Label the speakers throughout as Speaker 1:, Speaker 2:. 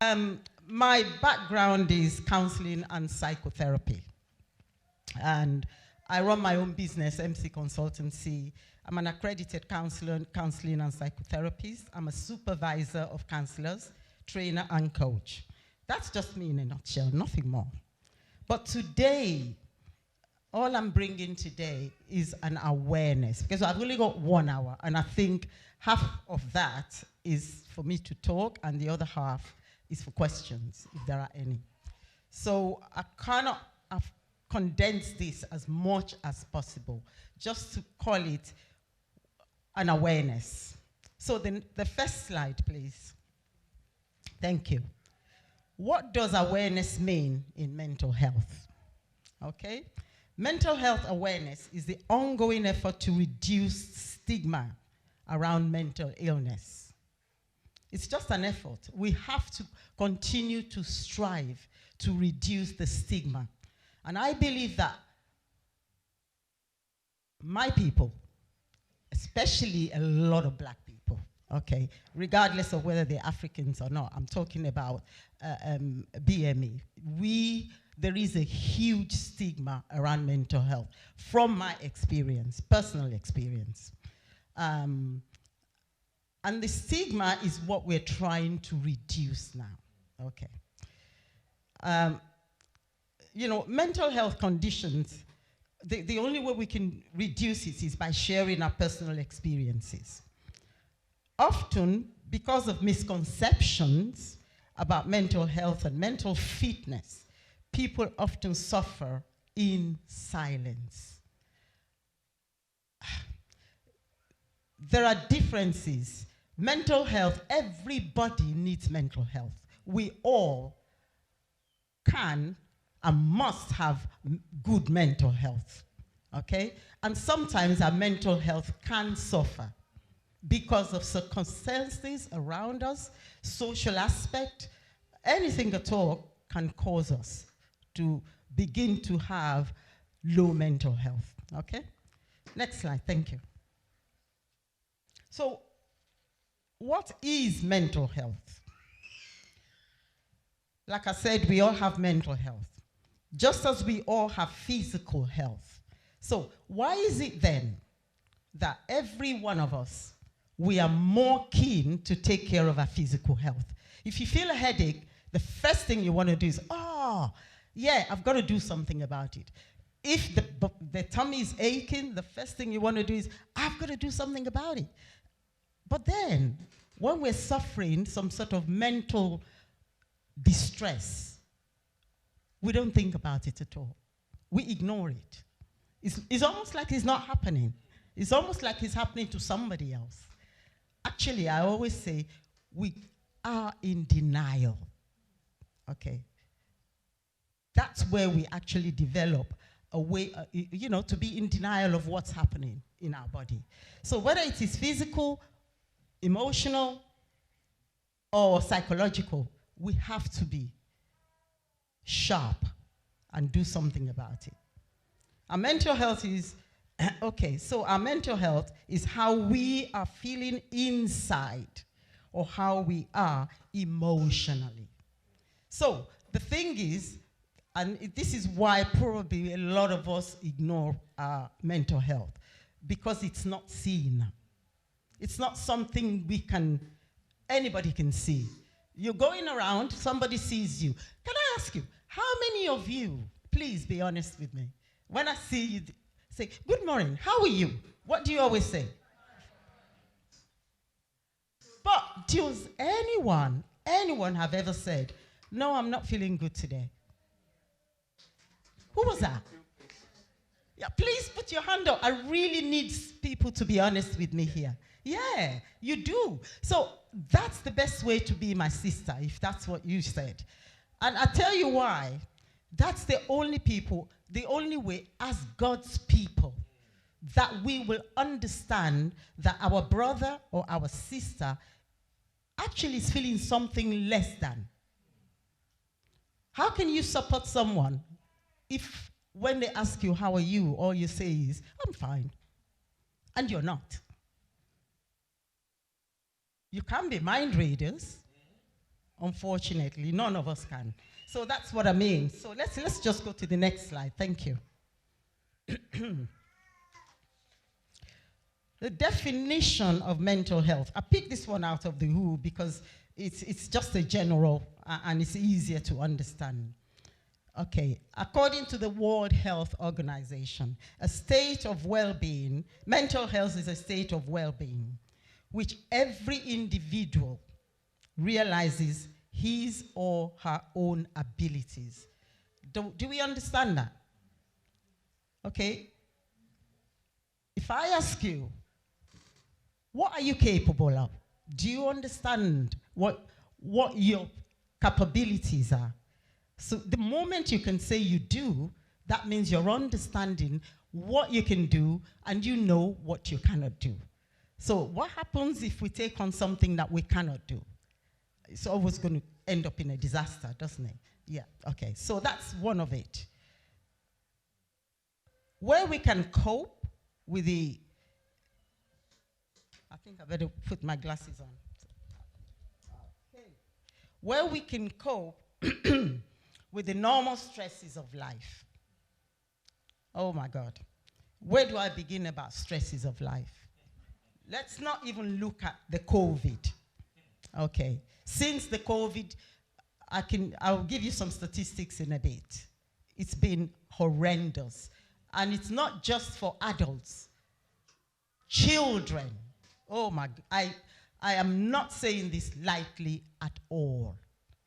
Speaker 1: My background is counseling and psychotherapy. And I run my own business, MC Consultancy. I'm an accredited counselor, counseling and psychotherapist. I'm a supervisor of counselors, trainer and coach. That's just me in a nutshell, nothing more. But today, all I'm bringing today is an awareness, because I've only got 1 hour, and I think half of that is for me to talk, and the other half is for questions, if there are any. So I I've condensed this as much as possible, just to call it an awareness. So the first slide, please. Thank you. What does awareness mean in mental health? Okay? Mental health awareness is the ongoing effort to reduce stigma around mental illness. It's just an effort. We have to continue to strive to reduce the stigma. And I believe that my people, especially a lot of black people, okay, regardless of whether they're Africans or not, I'm talking about BME, there is a huge stigma around mental health from my experience, personal experience. And the stigma is what we're trying to reduce now, okay. You know, mental health conditions, the only way we can reduce it is by sharing our personal experiences. Often, because of misconceptions about mental health and mental fitness, people often suffer in silence. There are differences. Mental health, everybody needs mental health. We all can and must have good mental health, okay? And sometimes our mental health can suffer because of circumstances around us, social aspect, anything at all can cause us to begin to have low mental health, okay? Next slide, thank you. So, what is mental health? Like I said, we all have mental health, just as we all have physical health. So, why is it then that every one of us, we are more keen to take care of our physical health? If you feel a headache, the first thing you want to do is, yeah, I've got to do something about it. If the tummy is aching, the first thing you want to do is, I've got to do something about it. But then, when we're suffering some sort of mental distress, we don't think about it at all. We ignore it. It's almost like it's not happening. It's almost like it's happening to somebody else. Actually, I always say, we are in denial. Okay? That's where we actually develop a way, to be in denial of what's happening in our body. So whether it is physical, emotional, or psychological, we have to be sharp and do something about it. Our mental health is, so our mental health is how we are feeling inside or how we are emotionally. So the thing is, and this is why probably a lot of us ignore our mental health, because it's not seen. It's not something anybody can see. You're going around, somebody sees you. Can I ask you, how many of you, please be honest with me, when I see you, say, good morning, how are you? What do you always say? But does anyone have ever said, no, I'm not feeling good today? Who was that? Yeah, please put your hand up. I really need people to be honest with me here. Yeah, you do. So that's the best way to be my sister, if that's what you said. And I tell you why. That's the only way as God's people that we will understand that our brother or our sister actually is feeling something less than. How can you support someone if when they ask you, how are you, all you say is, I'm fine, and you're not? You can't be mind readers, Unfortunately, none of us can. So that's what I mean. So let's just go to the next slide. Thank you. The definition of mental health. I picked this one out of the WHO because it's just a general and it's easier to understand. Okay, according to the World Health Organization, a state of well-being, mental health is a state of well-being, which every individual realizes his or her own abilities. Do we understand that? Okay. If I ask you, what are you capable of? Do you understand what your capabilities are? So the moment you can say you do, that means you're understanding what you can do and you know what you cannot do. So what happens if we take on something that we cannot do? It's always going to end up in a disaster, doesn't it? Yeah, okay. So that's one of it. Where we can cope with the... I think I better put my glasses on. Okay. Where we can cope with the normal stresses of life. Oh my God. Where do I begin about stresses of life? Let's not even look at the COVID. Okay. Since the COVID, I'll give you some statistics in a bit. It's been horrendous. And it's not just for adults. Children. Oh my, I am not saying this lightly at all.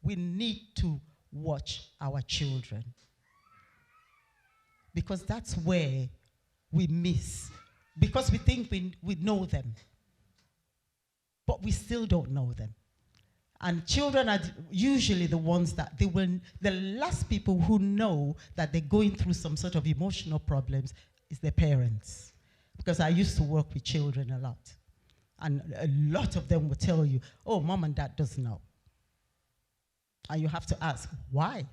Speaker 1: We need to watch our children. Because that's where we miss. Because we think we know them. But we still don't know them. And children are usually the ones that the last people who know that they're going through some sort of emotional problems is their parents. Because I used to work with children a lot. And a lot of them will tell you, oh, mom and dad doesn't know. And you have to ask, why?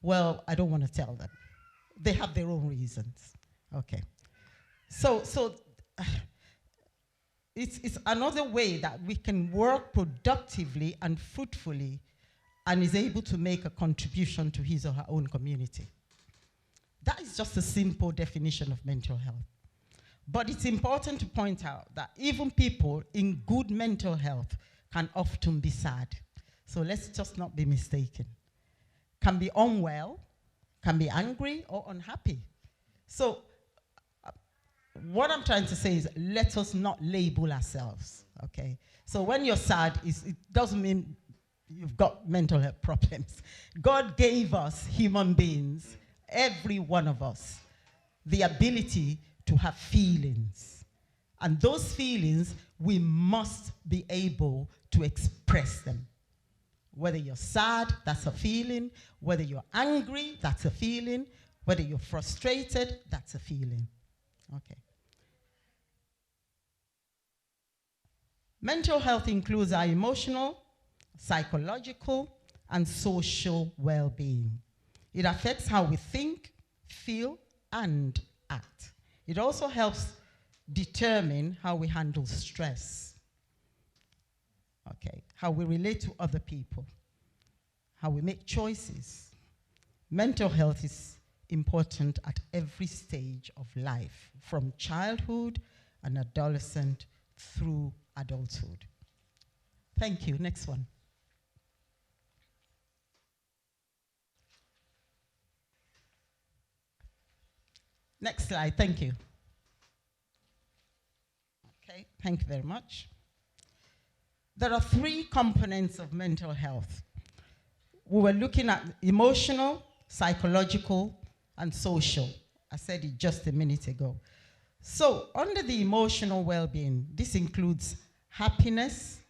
Speaker 1: Well, I don't want to tell them. They have their own reasons. Okay. So it's another way that we can work productively and fruitfully and is able to make a contribution to his or her own community. That is just a simple definition of mental health. But it's important to point out that even people in good mental health can often be sad. So let's just not be mistaken. Can be unwell, can be angry or unhappy. So what I'm trying to say is let us not label ourselves, okay? So when you're sad, it doesn't mean you've got mental health problems. God gave us, human beings, every one of us, the ability to have feelings. And those feelings, we must be able to express them. Whether you're sad, that's a feeling. Whether you're angry, that's a feeling. Whether you're frustrated, that's a feeling. Okay. Mental health includes our emotional, psychological, and social well-being. It affects how we think, feel, and act. It also helps determine how we handle stress. Okay, how we relate to other people, how we make choices. Mental health is important at every stage of life, from childhood and adolescent through adulthood. Thank you. Next one. Next slide. Thank you. Okay, thank you very much. There are 3 components of mental health. We were looking at emotional, psychological, and social. I said it just a minute ago. So under the emotional well-being, this includes happiness,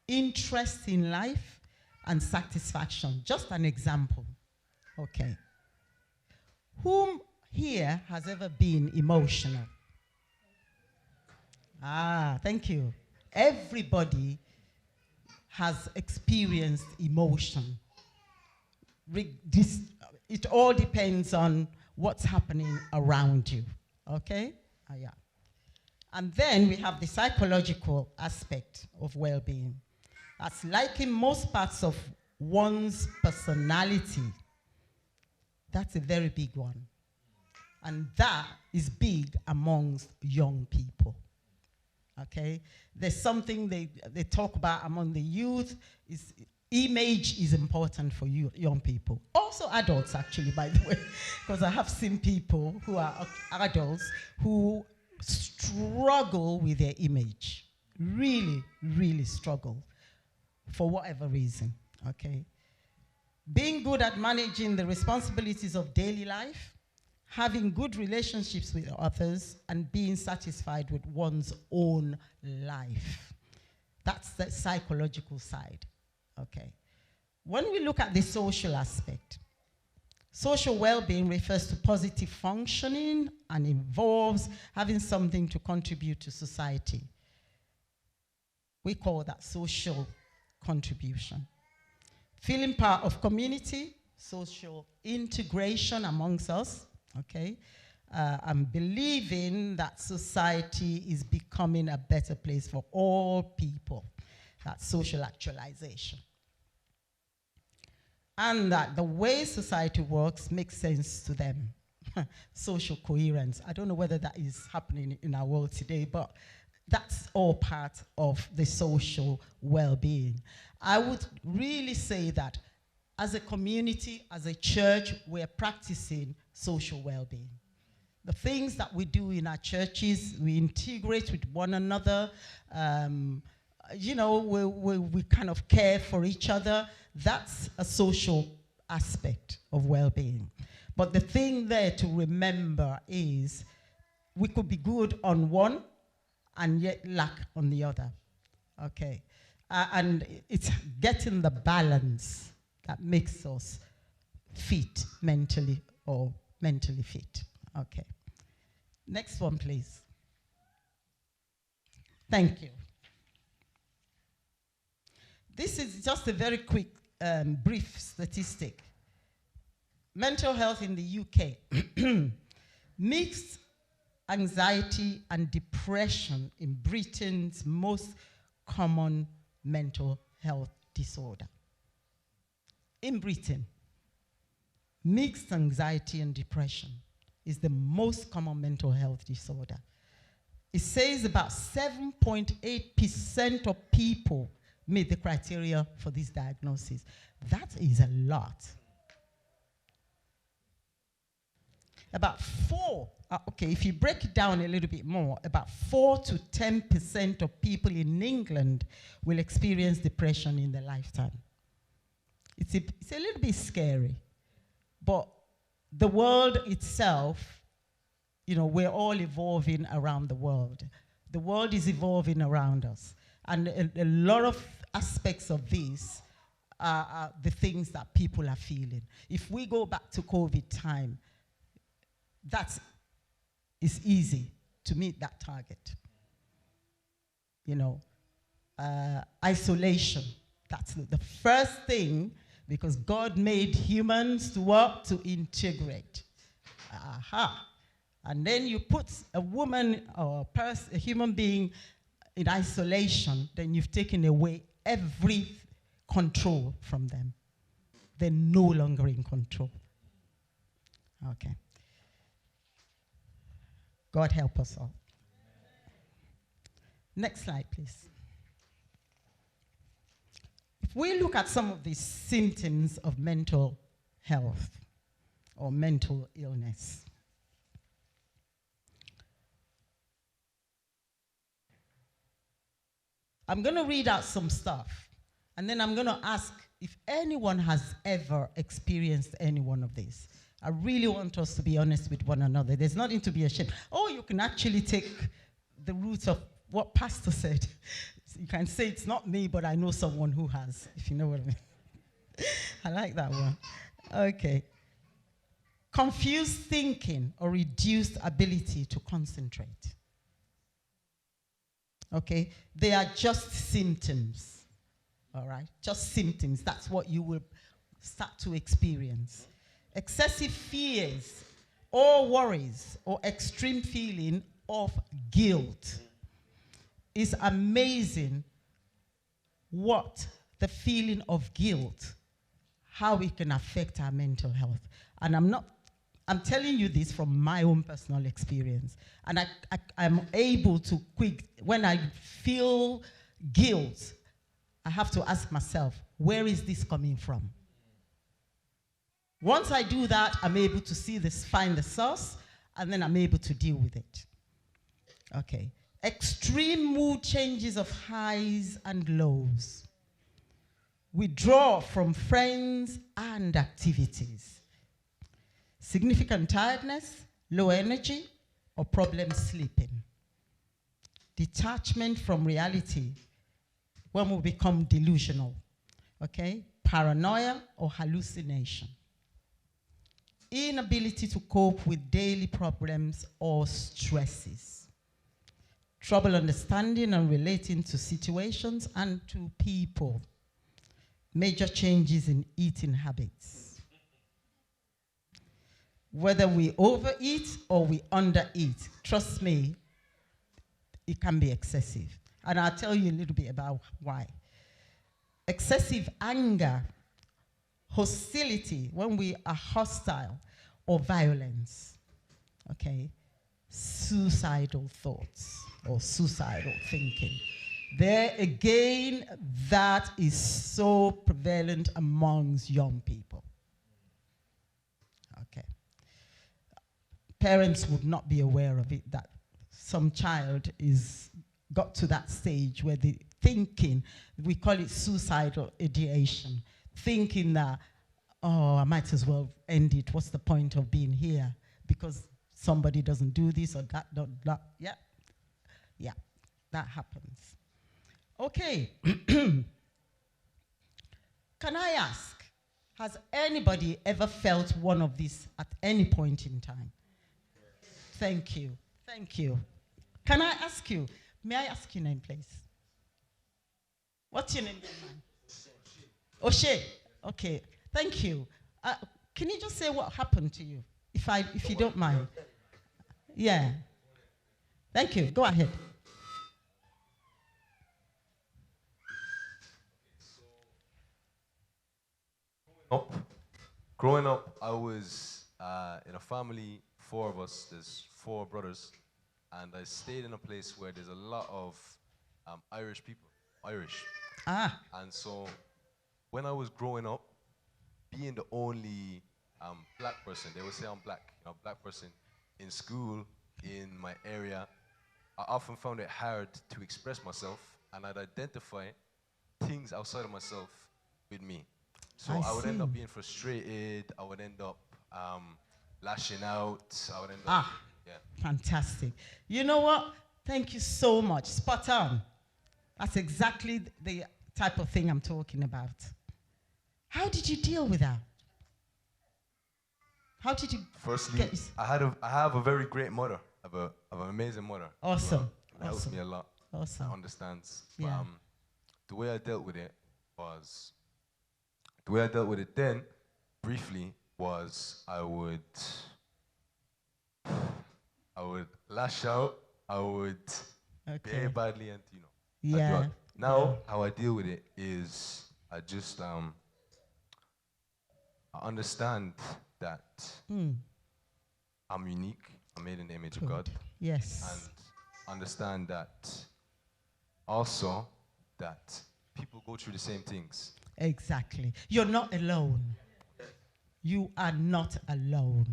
Speaker 1: interest in life, and satisfaction. Just an example. Okay. Whom here has ever been emotional? Ah, thank you. Everybody has experienced emotion. It all depends on what's happening around you. Okay? Yeah. And then we have the psychological aspect of well-being. as like in most parts of one's personality. That's a very big one. And that is big amongst young people. Okay? There's something they talk about among the youth. Image is important for you, young people. Also adults, actually, by the way. Because I have seen people who are adults who struggle with their image. Really, really struggle. For whatever reason. Okay? Being good at managing the responsibilities of daily life, having good relationships with others, and being satisfied with one's own life. That's the psychological side, okay? When we look at the social aspect, social well-being refers to positive functioning and involves having something to contribute to society. We call that social contribution. Feeling part of community, social integration amongst us, okay? And believing that society is becoming a better place for all people. That's social actualization. And that the way society works makes sense to them. Social coherence. I don't know whether that is happening in our world today, but that's all part of the social well-being. I would really say that as a community, as a church, we're practicing social well-being. The things that we do in our churches, we integrate with one another, you know, we kind of care for each other. That's a social aspect of well-being. But the thing there to remember is we could be good on one and yet lack on the other, okay? And it's getting the balance that makes us fit mentally or mentally fit, okay? Next one, please. Thank you. This is just a very quick, brief statistic. Mental health in the UK. Mixed anxiety and depression in Britain's most common mental health disorder. In Britain, mixed anxiety and depression is the most common mental health disorder. It says about 7.8% of people meet the criteria for this diagnosis. That is a lot. About okay, if you break it down a little bit more, about 4 to 10% of people in England will experience depression in their lifetime. It's a little bit scary, but the world itself, you know, we're all evolving around the world. The world is evolving around us. And a lot of aspects of this are the things that people are feeling. If we go back to COVID time, it's easy to meet that target. You know, isolation, that's the first thing, because God made humans to work to integrate. Aha. And then you put a woman or a human being in isolation, then you've taken away every control from them. They're no longer in control. Okay. God help us all. Next slide, please. If we look at some of the symptoms of mental health or mental illness, I'm going to read out some stuff, and then I'm going to ask if anyone has ever experienced any one of these. I really want us to be honest with one another. There's nothing to be ashamed. Or you can actually take the root of what Pastor said. You can say, it's not me, but I know someone who has, if you know what I mean. I like that one. Okay. Confused thinking or reduced ability to concentrate. Okay? They are just symptoms. All right? Just symptoms. That's what you will start to experience. Excessive fears or worries or extreme feeling of guilt. It's amazing what the feeling of guilt, how it can affect our mental health. And I'm telling you this from my own personal experience. And I'm able to when I feel guilt, I have to ask myself, where is this coming from? Once I do that, I'm able to find the source, and then I'm able to deal with it. Okay. Extreme mood changes of highs and lows. Withdraw from friends and activities. Significant tiredness, low energy, or problem sleeping. Detachment from reality when we become delusional. Okay? Paranoia or hallucination. Inability to cope with daily problems or stresses. Trouble understanding and relating to situations and to people. Major changes in eating habits. Whether we overeat or we undereat, trust me, it can be excessive. And I'll tell you a little bit about why. Excessive anger, hostility, when we are hostile, or violence, okay? Suicidal thoughts or suicidal thinking. There again, that is so prevalent amongst young people. Okay. Parents would not be aware of it, that some child got to that stage where the thinking, we call it suicidal ideation, thinking that, oh, I might as well end it. What's the point of being here? Because somebody doesn't do this or that. Yeah, yeah, that happens. Okay. Can I ask, has anybody ever felt one of these at any point in time? Thank you. Thank you. Can I ask you, may I ask your name, please? What's your name, man? O'Shea. Okay. Thank you. Can you just say what happened to you, if you don't mind? Yeah. Thank you. Go ahead.
Speaker 2: Growing up, I was in a family, 4 of us. There's 4 brothers, and I stayed in a place where there's a lot of Irish people,
Speaker 1: Ah.
Speaker 2: And so, when I was growing up, being the only black person, they would say I'm black, black person in school, in my area, I often found it hard to express myself, and I'd identify things outside of myself with me. So I would end up being frustrated, I would end up lashing out, I would end up, yeah.
Speaker 1: Fantastic. You know what? Thank you so much. Spot on. That's exactly the type of thing I'm talking about. How did you deal with that? How did you?
Speaker 2: Firstly, I have a very great mother. I have an amazing mother.
Speaker 1: Awesome.
Speaker 2: It helps me a lot.
Speaker 1: Awesome.
Speaker 2: I understands.
Speaker 1: Yeah.
Speaker 2: But, the way I dealt with it then, briefly, was I would lash out. I would behave badly, and
Speaker 1: Yeah.
Speaker 2: Now, how I deal with it is I just I understand that I'm unique. I'm made in the image of God.
Speaker 1: Yes.
Speaker 2: And understand that also that people go through the same things.
Speaker 1: Exactly. You're not alone. You are not alone.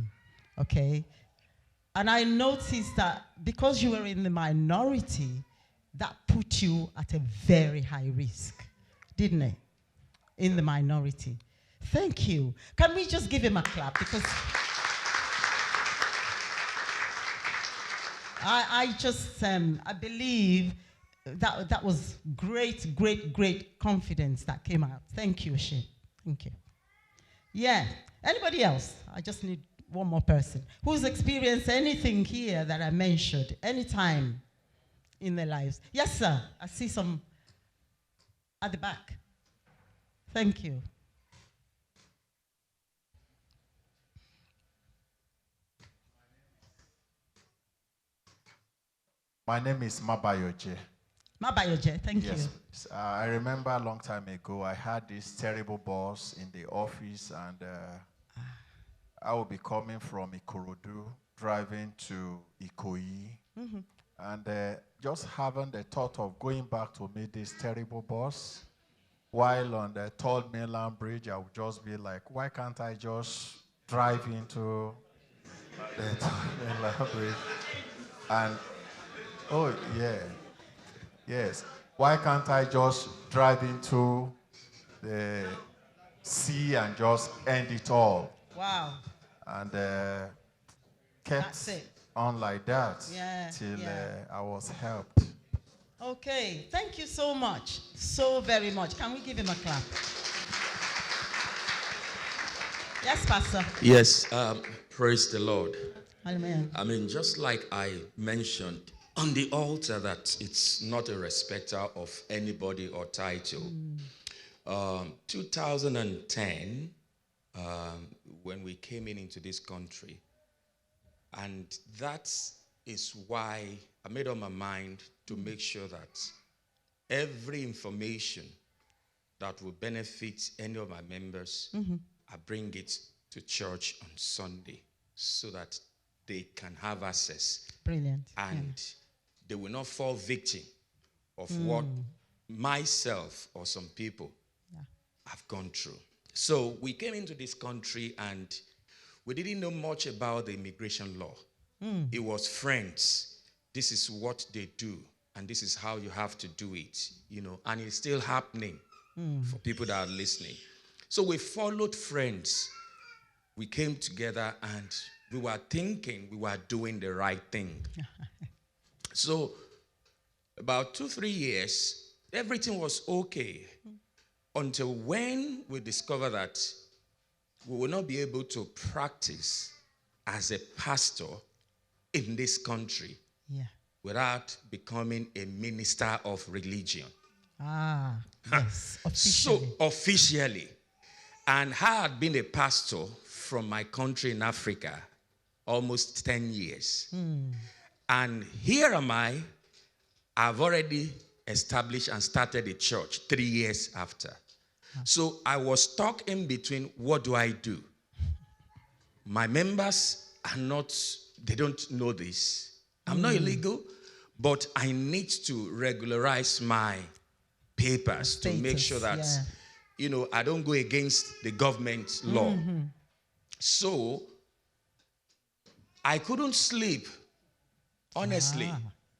Speaker 1: Okay? And I noticed that because you were in the minority, that put you at a very high risk, didn't it? In the minority. Thank you. Can we just give him a clap? Because I believe that was great confidence that came out. Thank you, Shin. Thank you. Yeah. Anybody else? I just need one more person who's experienced anything here that I mentioned, anytime in their lives. Yes, sir. I see some at the back. Thank you.
Speaker 3: My name is Mabayoje.
Speaker 1: Mabayoje, thank
Speaker 3: Yes,
Speaker 1: you.
Speaker 3: please. I remember a long time ago, I had this terrible boss in the office, and I would be coming from Ikorodu, driving to Ikoyi, and just having the thought of going back to meet this terrible boss. While on the third mainland bridge, I would just be like, why can't I just drive into the third mainland bridge? And, oh, yeah. Yes. Why can't I just drive into the sea and just end it all?
Speaker 1: Wow.
Speaker 3: And
Speaker 1: That's
Speaker 3: kept
Speaker 1: it.
Speaker 3: on like that till I was helped.
Speaker 1: Okay, thank you so much. So very much. Can we give him a clap? Yes, Pastor.
Speaker 4: Yes, praise the Lord.
Speaker 1: Amen.
Speaker 4: I mean, just like I mentioned on the altar that it's not a respecter of anybody or title. 2010, when we came into this country, and that is why I made up my mind to make sure that every information that will benefit any of my members, I bring it to church on Sunday so that they can have access.
Speaker 1: Brilliant.
Speaker 4: And they will not fall victim of what myself or some people have gone through. So we came into this country and we didn't know much about the immigration law. It was friends. This is what they do, and this is how you have to do it, you know, and it's still happening for people that are listening. So we followed friends. We came together and we were thinking we were doing the right thing. So about 2-3 years, everything was okay until when we discovered that we will not be able to practice as a pastor in this country without becoming a minister of religion.
Speaker 1: Yes, officially.
Speaker 4: So officially. And I had been a pastor from my country in Africa almost 10 years. And here am I've already established and started a church 3 years after. So I was stuck in between, what do I do? My members are not, they don't know this. I'm not illegal, but I need to regularize my papers to make sure that, you know, I don't go against the government law. So I couldn't sleep. Honestly,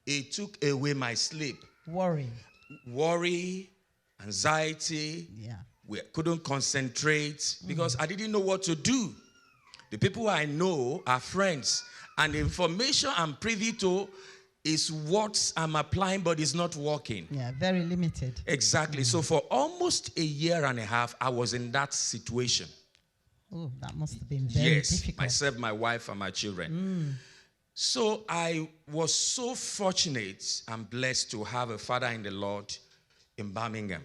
Speaker 4: it took away my sleep. Worry, anxiety. We couldn't concentrate because I didn't know what to do. The people I know are friends, and the information I'm privy to is what I'm applying, but it's not working.
Speaker 1: Very limited.
Speaker 4: Exactly. So for almost 1.5 years, I was in that situation.
Speaker 1: Oh, that must have been very difficult.
Speaker 4: Myself, my wife, and my children. So I was so fortunate and blessed to have a father in the Lord in Birmingham.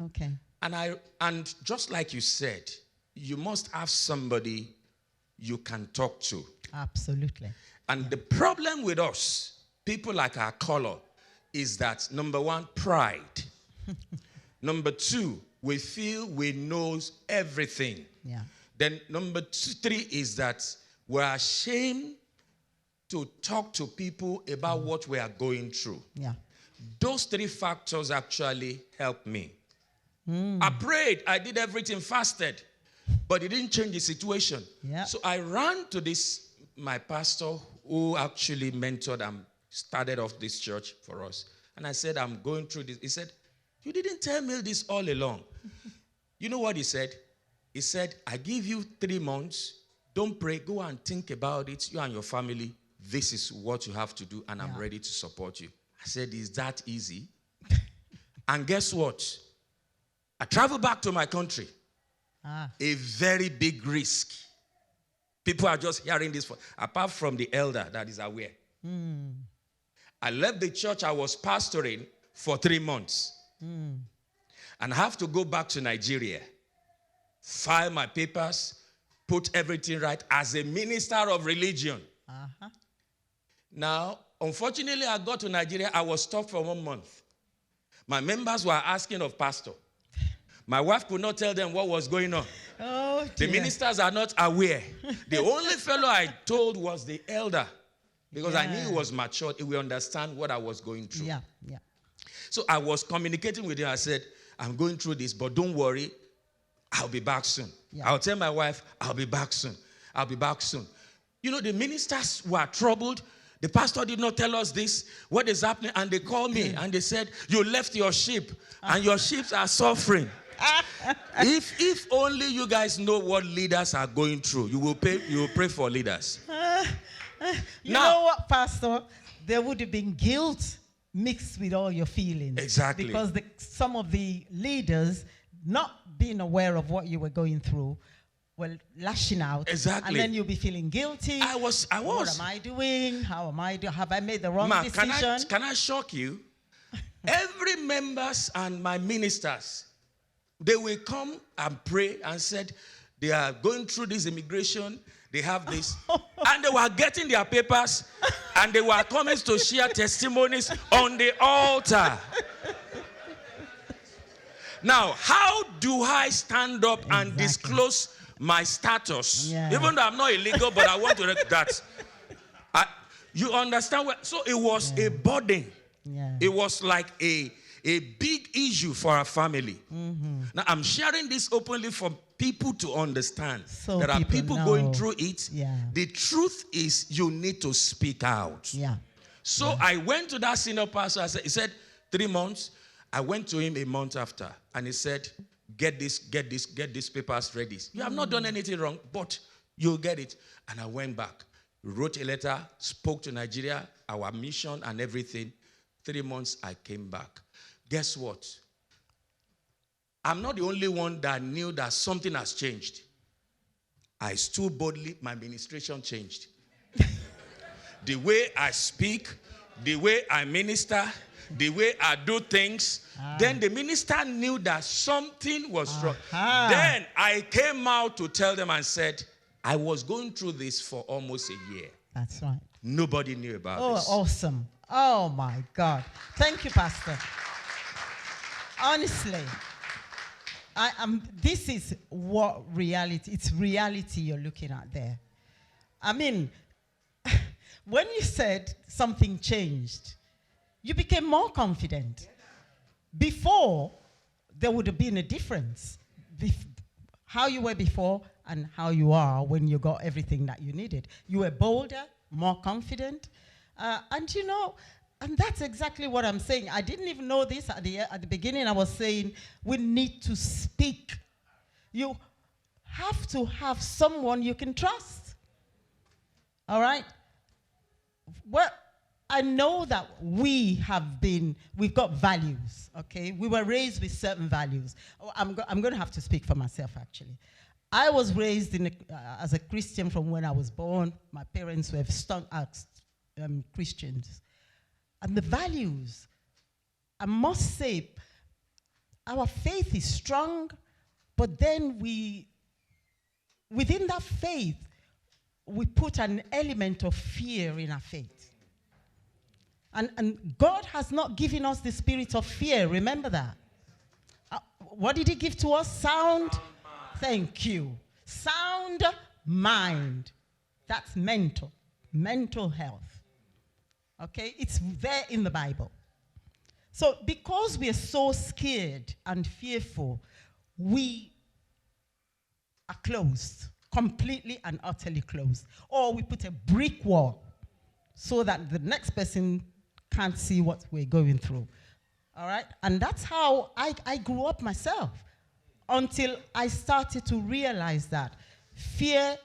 Speaker 1: Okay.
Speaker 4: And just like you said, you must have somebody you can talk to.
Speaker 1: Absolutely.
Speaker 4: And the problem with us, people like our color, is that number one, pride. Number two, we feel we know everything. Then number 3 is that we're ashamed to talk to people about what we are going through. Those 3 factors actually helped me. I prayed, I did everything, fasted, but it didn't change the situation. So I ran to this, my pastor, who actually mentored and started off this church for us. And I said, I'm going through this. He said, you didn't tell me this all along. You know what he said? He said, I give you 3 months. Don't pray. Go and think about it. You and your family. This is what you have to do, and I'm ready to support you. I said, is that easy? And guess what? I traveled back to my country. A very big risk. People are just hearing this, apart from the elder that is aware. I left the church I was pastoring for 3 months. And I have to go back to Nigeria, file my papers, put everything right as a minister of religion. Now, unfortunately, I got to Nigeria. I was stopped for 1 month. My members were asking of pastor. My wife could not tell them what was going on.
Speaker 1: Oh,
Speaker 4: the ministers are not aware. The only fellow I told was the elder, because I knew he was matured. He will understand what I was going through.
Speaker 1: Yeah, yeah.
Speaker 4: So I was communicating with him. I said, I'm going through this, but don't worry. I'll be back soon. Yeah. I'll tell my wife, I'll be back soon. I'll be back soon. You know, the ministers were troubled. The pastor did not tell us this. What is happening? And they called me and they said, you left your sheep and your sheep are suffering. If only you guys know what leaders are going through, you will pray for leaders.
Speaker 1: You know what, Pastor? There would have been guilt mixed with all your feelings.
Speaker 4: Exactly.
Speaker 1: Because some of the leaders, not being aware of what you were going through, were lashing out.
Speaker 4: Exactly.
Speaker 1: And then you'll be feeling guilty.
Speaker 4: I was. What
Speaker 1: am I doing? How am I doing? Have I made the wrong decision?
Speaker 4: Can I shock you? Every members and my ministers, they will come and pray and said they are going through this immigration. They have this. And they were getting their papers and they were coming to share testimonies on the altar. Now, how do I stand up and disclose my status?
Speaker 1: Yeah.
Speaker 4: Even though I'm not illegal, but I want to that. You understand? So it was a burden.
Speaker 1: Yeah.
Speaker 4: It was like a big issue for our family. Mm-hmm. Now, I'm sharing this openly for people to understand.
Speaker 1: So
Speaker 4: there are people going through it.
Speaker 1: Yeah.
Speaker 4: The truth is you need to speak out.
Speaker 1: Yeah.
Speaker 4: So I went to that senior pastor. He said, 3 months. I went to him a month after. And he said, get these papers ready. You have not done anything wrong, but you'll get it. And I went back, wrote a letter, spoke to Nigeria, our mission and everything. 3 months, I came back. Guess what? I'm not the only one that knew that something has changed. I stood boldly, my administration changed. The way I speak, the way I minister, the way I do things, then the minister knew that something was wrong. Then I came out to tell them and said, I was going through this for almost a year.
Speaker 1: That's right.
Speaker 4: Nobody knew about this.
Speaker 1: Oh, awesome. Oh, my God. Thank you, Pastor. Honestly, this is what reality, it's reality you're looking at there. I mean, when you said something changed, you became more confident. Before, there would have been a difference. How you were before and how you are when you got everything that you needed. You were bolder, more confident. And you know, and that's exactly what I'm saying. I didn't even know this at the beginning. I was saying we need to speak. You have to have someone you can trust. All right? Well, I know that we've got values, okay? We were raised with certain values. I'm going to have to speak for myself, actually. I was raised as a Christian from when I was born. My parents were Christians. And the values, I must say, our faith is strong, but then within that faith, we put an element of fear in our faith. And God has not given us the spirit of fear. Remember that. What did he give to us? Sound. Thank you. Sound mind. That's mental health. Okay? It's there in the Bible. So because we are so scared and fearful, we are closed. Completely and utterly closed. Or we put a brick wall so that the next person can't see what we're going through. All right? And that's how I grew up myself until I started to realize that fear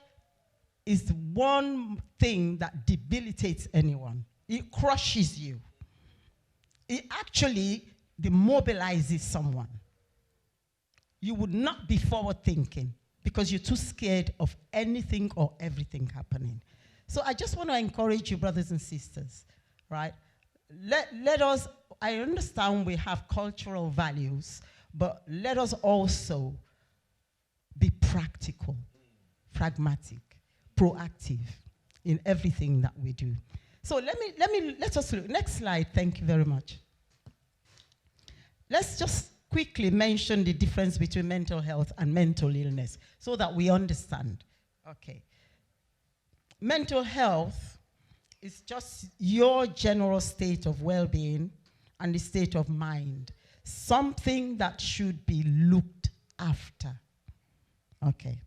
Speaker 1: is one thing that debilitates anyone. It crushes you. It actually demobilizes someone. You would not be forward thinking because you're too scared of anything or everything happening. So I just want to encourage you, brothers and sisters, right? Let us, I understand we have cultural values, but let us also be practical, pragmatic, proactive in everything that we do. So let us look. Next slide. Thank you very much. let's just quickly mention the difference between mental health and mental illness so that we understand. Okay. Mental health is just your general state of well-being and the state of mind. Something that should be looked after. Okay.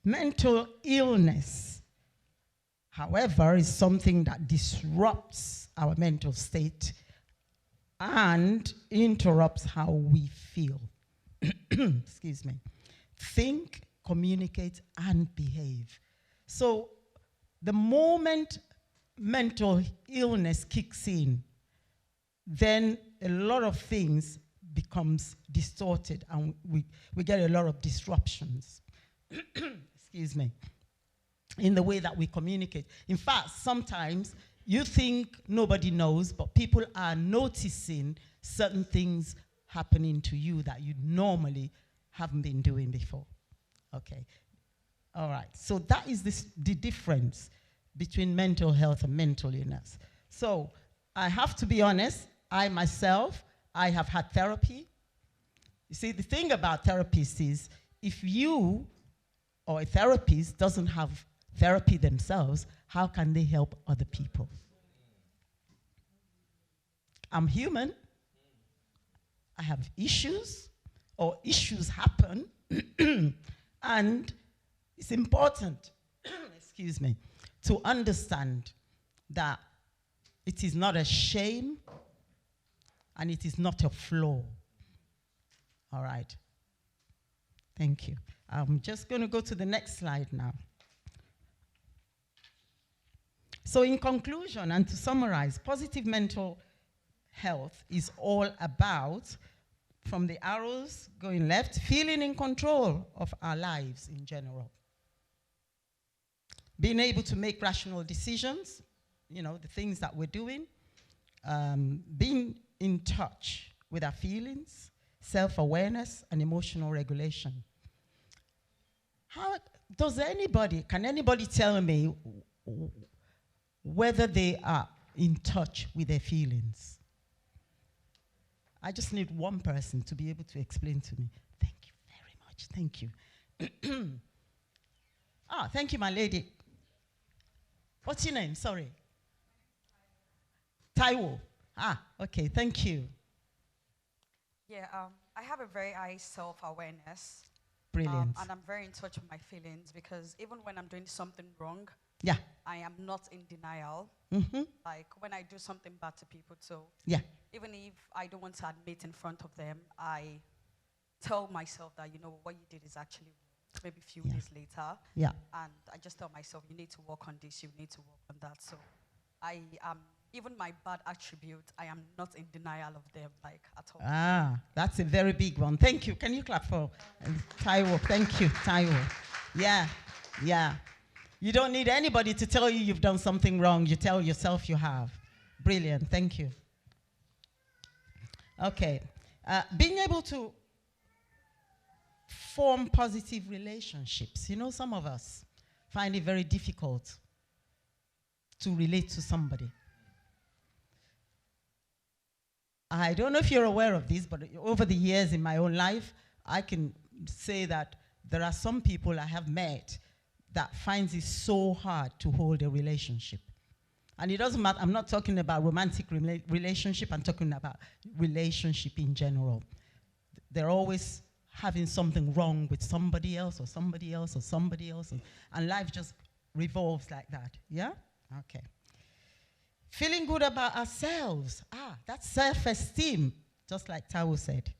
Speaker 1: Mental illness, however, is something that disrupts our mental state and interrupts how we feel. Excuse me. Think, communicate, and behave. So the moment mental illness kicks in, then a lot of things becomes distorted and we get a lot of disruptions. Excuse me. In the way that we communicate. In fact, sometimes you think nobody knows, but people are noticing certain things happening to you that you normally haven't been doing before. Okay. All right. So that is the difference between mental health and mental illness. So I have to be honest, I myself, I have had therapy. You see, the thing about therapists is if you or a therapist doesn't have therapy themselves, how can they help other people? I'm human. I have issues, or issues happen, and it's important, excuse me, to understand that it is not a shame and it is not a flaw. All right. Thank you. I'm just going to go to the next slide now. So in conclusion, and to summarize, positive mental health is all about, from the arrows going left, feeling in control of our lives in general. Being able to make rational decisions, you know, the things that we're doing. Being in touch with our feelings, self-awareness, and emotional regulation. How does can anybody tell me whether they are in touch with their feelings? I just need one person to be able to explain to me. Thank you very much. Thank you. Thank you, my lady. What's your name? Sorry. Taiwo. Okay, thank you.
Speaker 5: Yeah, I have a very high self-awareness.
Speaker 1: Brilliant.
Speaker 5: And I'm very in touch with my feelings because even when I'm doing something wrong,
Speaker 1: yeah,
Speaker 5: I am not in denial.
Speaker 1: Mm-hmm.
Speaker 5: Like when I do something bad to people too.
Speaker 1: Yeah.
Speaker 5: Even if I don't want to admit in front of them, I tell myself that, you know, what you did is actually wrong. Maybe a few days later.
Speaker 1: Yeah.
Speaker 5: And I just tell myself, you need to work on this, you need to work on that. So I am, even my bad attributes, I am not in denial of them, like, at all.
Speaker 1: That's a very big one. Thank you. Can you clap for Taiwo? Thank you, Taiwo. Yeah, yeah. You don't need anybody to tell you you've done something wrong. You tell yourself you have. Brilliant. Thank you. Okay. Being able to form positive relationships. You know, some of us find it very difficult to relate to somebody. I don't know if you're aware of this, but over the years in my own life, I can say that there are some people I have met that finds it so hard to hold a relationship. And it doesn't matter, I'm not talking about romantic relationship, I'm talking about relationship in general. They're always having something wrong with somebody else or somebody else or somebody else, and life just revolves like that, yeah? Okay. Feeling good about ourselves. That's self-esteem, just like Taiwo said.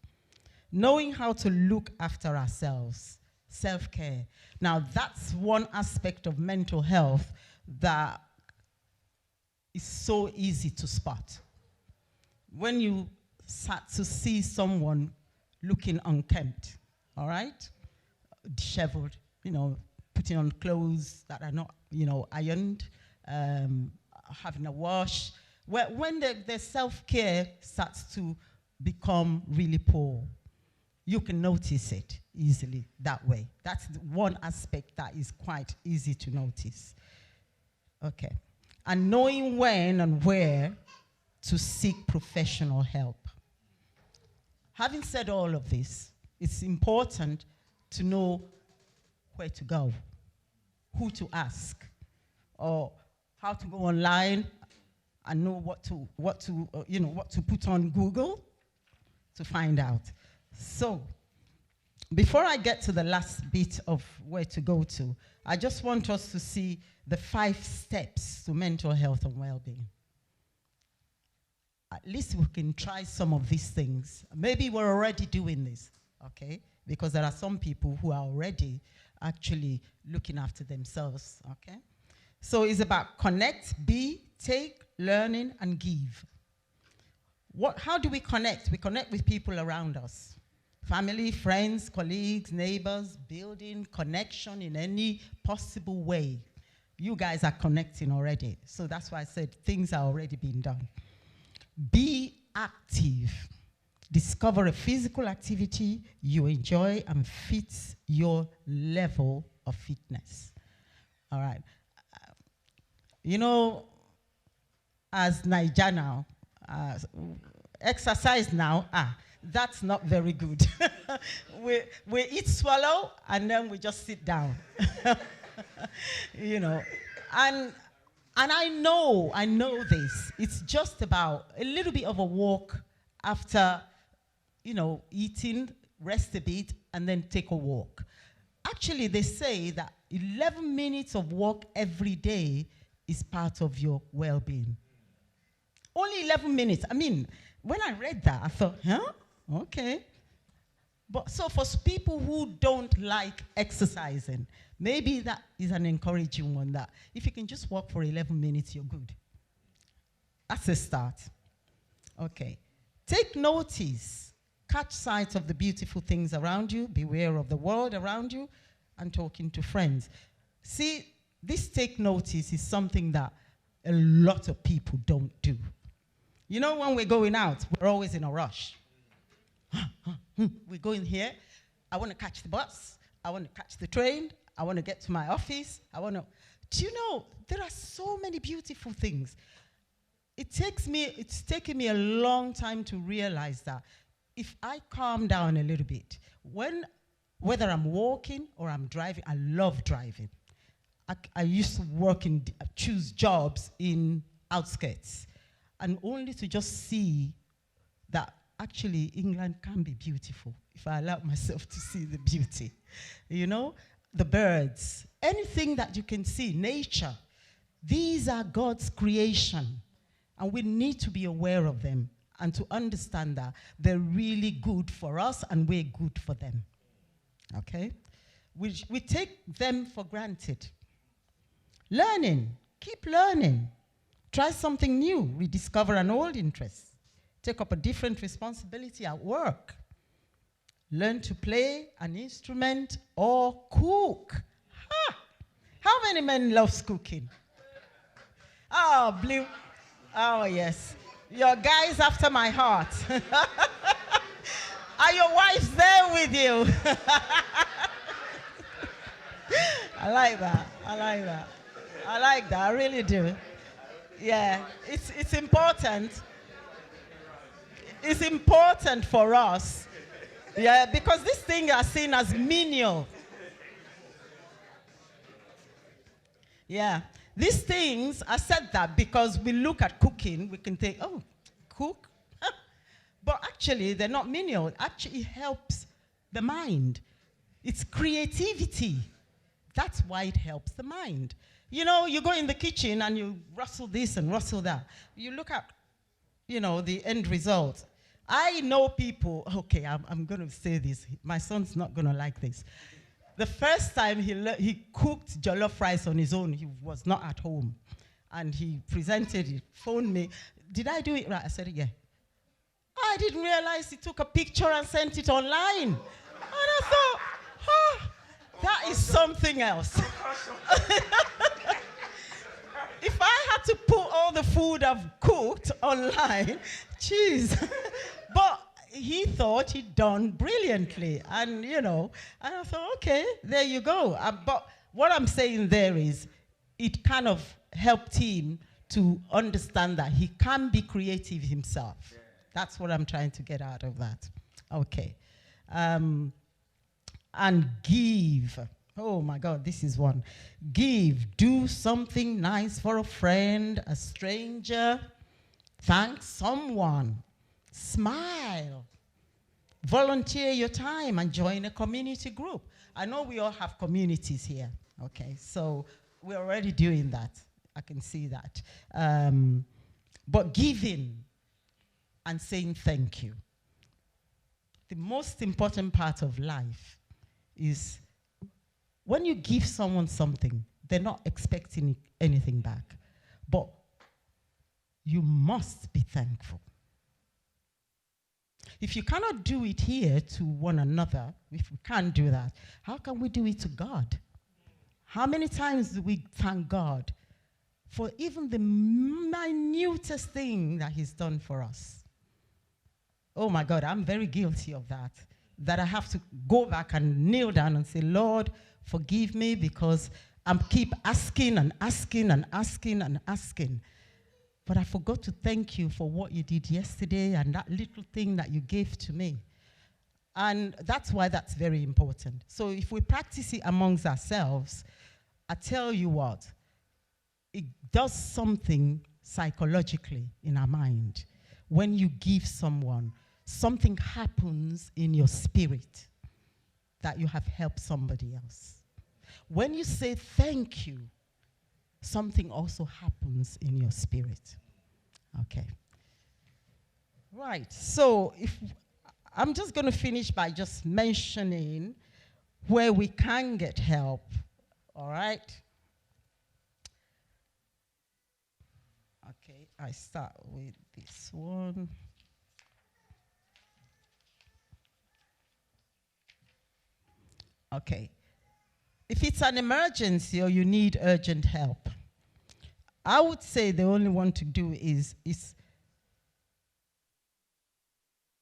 Speaker 1: Knowing how to look after ourselves, self-care. Now, that's one aspect of mental health that is so easy to spot. When you start to see someone looking unkempt, all right? Disheveled, you know, putting on clothes that are not, you know, ironed, having a wash. When the self-care starts to become really poor, you can notice it easily that way. That's one aspect that is quite easy to notice. Okay. And knowing when and where to seek professional help. having said all of this, it's important to know where to go, who to ask, or how to go online and know what to put on Google to find out. So, before I get to the last bit of where to go to, I just want us to see the 5 steps to mental health and well-being. At least we can try some of these things. Maybe we're already doing this, okay? Because there are some people who are already actually looking after themselves, okay? So it's about connect, be, take, learning, and give. How do we connect? We connect with people around us. Family, friends, colleagues, neighbors, building connection in any possible way. You guys are connecting already. So that's why I said things are already being done. Be active. Discover a physical activity you enjoy and fits your level of fitness. All right. As Naija now, exercise now, that's not very good. we eat, swallow, and then we just sit down. And I know this. It's just about a little bit of a walk after, eating, rest a bit, and then take a walk. Actually, they say that 11 minutes of walk every day is part of your well-being. Only 11 minutes. I mean, when I read that, I thought, okay. But so for people who don't like exercising, maybe that is an encouraging one, that if you can just walk for 11 minutes, you're good. That's a start. Okay. Take notice. Catch sight of the beautiful things around you. Beware of the world around you. And talking to friends. See, this take notice is something that a lot of people don't do. When we're going out, we're always in a rush. We're going here. I want to catch the bus. I want to catch the train. I want to get to my office. Do you know, there are so many beautiful things. It's taken me a long time to realize that if I calm down a little bit, whether I'm walking or I'm driving, I love driving. I used to choose jobs in outskirts, and only to just see that actually England can be beautiful if I allow myself to see the beauty. The birds, anything that you can see, nature, these are God's creation, and we need to be aware of them and to understand that they're really good for us and we're good for them. Okay? We take them for granted. Learning. Keep learning. Try something new. Rediscover an old interest. Take up a different responsibility at work. Learn to play an instrument or cook. How many men loves cooking? Oh, Blue. Oh, yes. Your guys after my heart. Are your wives there with you? I like that. I really do. Yeah, it's important. It's important for us. Yeah, because these things are seen as menial. Yeah, these things, I said that because we look at cooking, we can think, oh, cook? But actually, they're not menial. It actually helps the mind. It's creativity. That's why it helps the mind. You go in the kitchen and you rustle this and rustle that. You look at, the end result. I know people, okay, I'm going to say this. My son's not going to like this. The first time he cooked jollof rice on his own, he was not at home. And he presented it, phoned me. Did I do it right? I said, yeah. I didn't realize he took a picture and sent it online. And I thought, that is something else. If I had to put all the food I've cooked online, jeez. But he thought he'd done brilliantly. And, and I thought, okay, there you go. But what I'm saying there is it kind of helped him to understand that he can be creative himself. Yeah. That's what I'm trying to get out of that. Okay. And give. Oh my God, this is one. Give. Do something nice for a friend, a stranger. Thank someone. Smile. Volunteer your time and join a community group. I know we all have communities here. Okay, so we're already doing that. I can see that. But giving and saying thank you. The most important part of life is when you give someone something, they're not expecting anything back. But you must be thankful. If you cannot do it here to one another, if we can't do that, how can we do it to God? How many times do we thank God for even the minutest thing that he's done for us? Oh my God, I'm very guilty of that. That I have to go back and kneel down and say, Lord, forgive me because I keep asking and asking and asking and asking. But I forgot to thank you for what you did yesterday and that little thing that you gave to me. And that's why that's very important. So if we practice it amongst ourselves, I tell you what, it does something psychologically in our mind. When you give someone, something happens in your spirit that you have helped somebody else. When you say thank you, something also happens in your spirit. Okay. Right. So I'm just going to finish by just mentioning where we can get help. All right. Okay. I start with this one. Okay. If it's an emergency or you need urgent help, I would say the only one to do is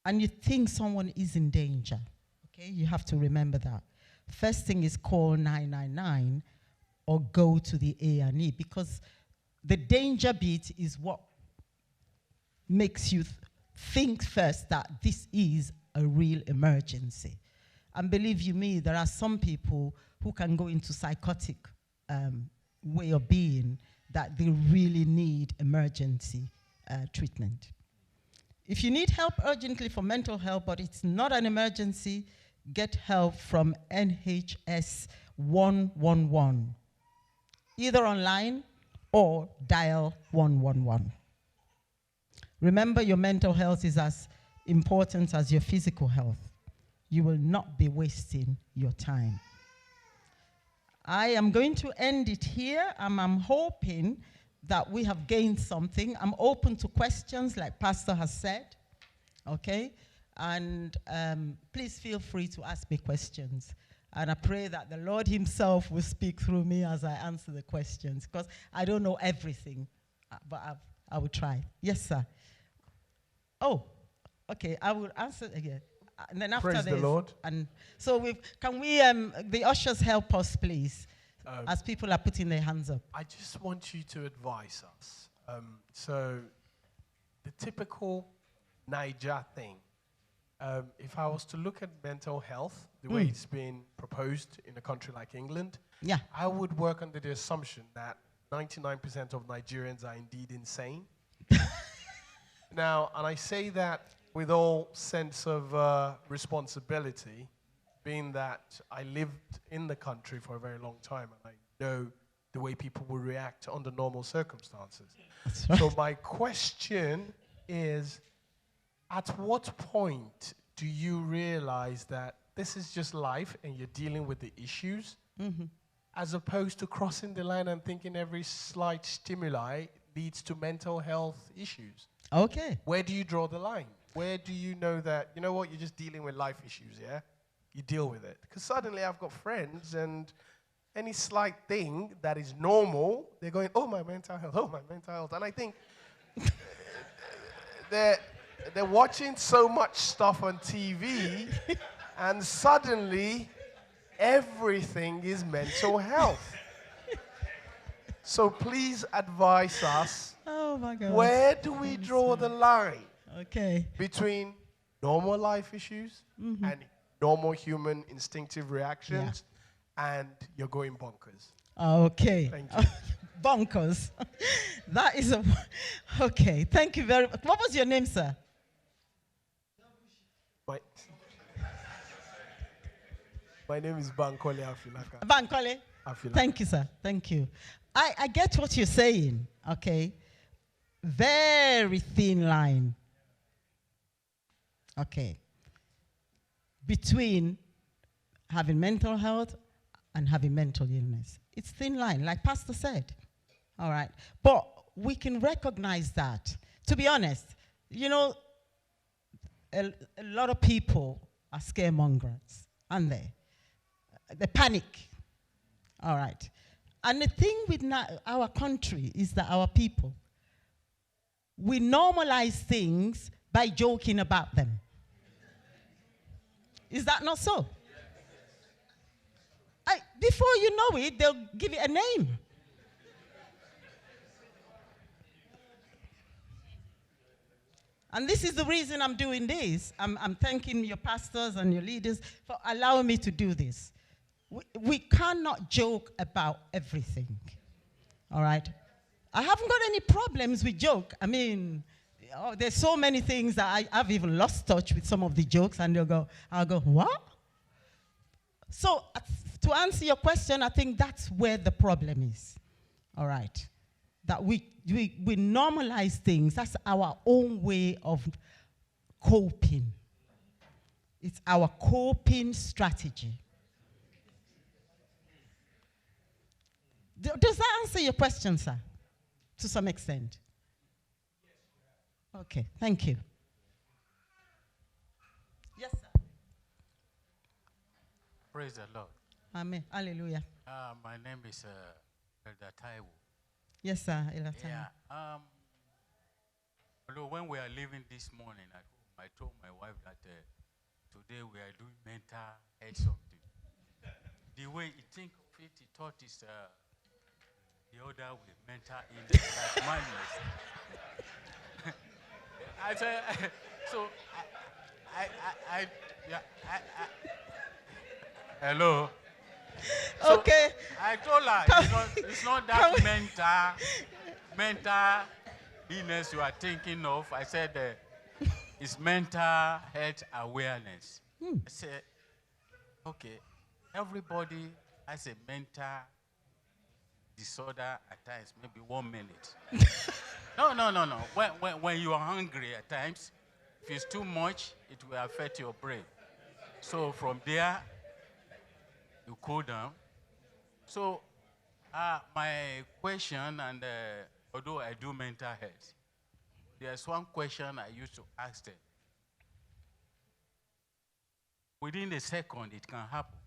Speaker 1: and you think someone is in danger, okay? You have to remember that. First thing is call 999 or go to the A&E, because the danger bit is what makes you think first that this is a real emergency. And believe you me, there are some people who can go into psychotic way of being that they really need emergency treatment. If you need help urgently for mental health, but it's not an emergency, get help from NHS 111, either online or dial 111. Remember, your mental health is as important as your physical health. You will not be wasting your time. I am going to end it here. I'm hoping that we have gained something. I'm open to questions, like Pastor has said, okay? And please feel free to ask me questions. And I pray that the Lord himself will speak through me as I answer the questions, because I don't know everything, but I will try. Yes, sir. Oh, okay, I will answer again. And then after
Speaker 6: Praise the Lord.
Speaker 1: And so can we, the ushers help us, please, as people are putting their hands up.
Speaker 6: I just want you to advise us. So the typical Niger thing, if I was to look at mental health, the way it's been proposed in a country like England,
Speaker 1: yeah,
Speaker 6: I would work under the assumption that 99% of Nigerians are indeed insane. Now, and I say that with all sense of responsibility, being that I lived in the country for a very long time and I know the way people will react under normal circumstances.
Speaker 1: That's right.
Speaker 6: So my question is, at what point do you realize that this is just life and you're dealing with the issues, as opposed to crossing the line and thinking every slight stimuli leads to mental health issues?
Speaker 1: Okay.
Speaker 6: Where do you draw the line? Where do you know that, you know what, you're just dealing with life issues, yeah? You deal with it. Because suddenly I've got friends and any slight thing that is normal, they're going, oh, my mental health, oh, my mental health. And I think they're watching so much stuff on TV and suddenly everything is mental health. So please advise us,
Speaker 1: Oh my God.
Speaker 6: where do we draw the line
Speaker 1: Okay.
Speaker 6: between normal life issues and normal human instinctive reactions, and you're going bonkers.
Speaker 1: Okay.
Speaker 6: Thank you.
Speaker 1: Bonkers. That is a... Okay, thank you very much. What was your name, sir?
Speaker 6: My name is Bankole Afilaka.
Speaker 1: Bankole?
Speaker 6: Afilaka.
Speaker 1: Thank you, sir. Thank you. I get what you're saying, okay? Very thin line. Okay. Between having mental health and having mental illness. It's thin line, like Pastor said. All right. But we can recognize that. To be honest, you know, a lot of people are scaremongers, aren't they? They panic. All right. And the thing with our country is that our people, we normalize things by joking about them. Is that not so? Before you know it, they'll give it a name. And this is the reason I'm doing this. I'm thanking your pastors and your leaders for allowing me to do this. We cannot joke about everything. All right? I haven't got any problems with joke. I mean, there's so many things that I've even lost touch with some of the jokes, and I'll go, what? So to answer your question, I think that's where the problem is. All right? That we normalize things. That's our own way of coping. It's our coping strategy. Does that answer your question, sir? To some extent? Okay, thank you. Yes, sir.
Speaker 7: Praise the Lord.
Speaker 1: Amen. Hallelujah.
Speaker 7: My name is Elder Taiwo.
Speaker 1: Yes, sir. Elder Taiwo.
Speaker 7: Yeah. Although when we are leaving this morning at home, I told my wife that today we are doing mental health something. The way he think of it, he thought it's the other with mental illness, like madness. I said, so hello. So
Speaker 1: Okay.
Speaker 7: I told her it's not that mental illness you are thinking of. I said it's mental health awareness. I said, okay, everybody has a mental disorder at times, maybe 1 minute. No. When you are hungry at times, if it's too much, it will affect your brain. So from there, you cool down. So my question, and although I do mental health, there's one question I used to ask them. Within a second, it can happen.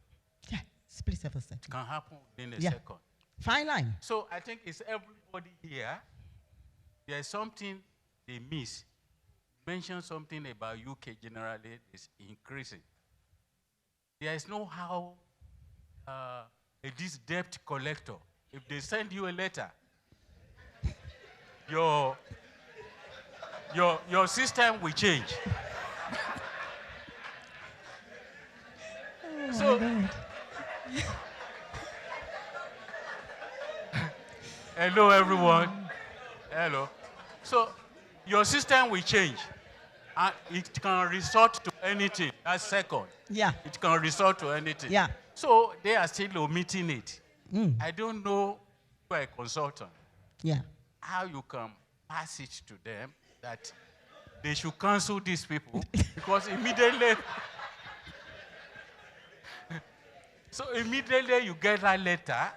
Speaker 1: Yeah, split of a second.
Speaker 7: It can happen within a second.
Speaker 1: Fine line.
Speaker 7: So I think it's everybody here. There's something they miss. Mention something about UK generally is increasing. There is no how this debt collector, if they send you a letter, your system will change.
Speaker 1: Oh,
Speaker 7: so, hello everyone. Hello. So your system will change. And it can resort to anything. That's second.
Speaker 1: Yeah.
Speaker 7: It can resort to anything.
Speaker 1: Yeah.
Speaker 7: So they are still omitting it. I don't know, you are a consultant, how you can pass it to them that they should cancel these people because immediately you get that letter,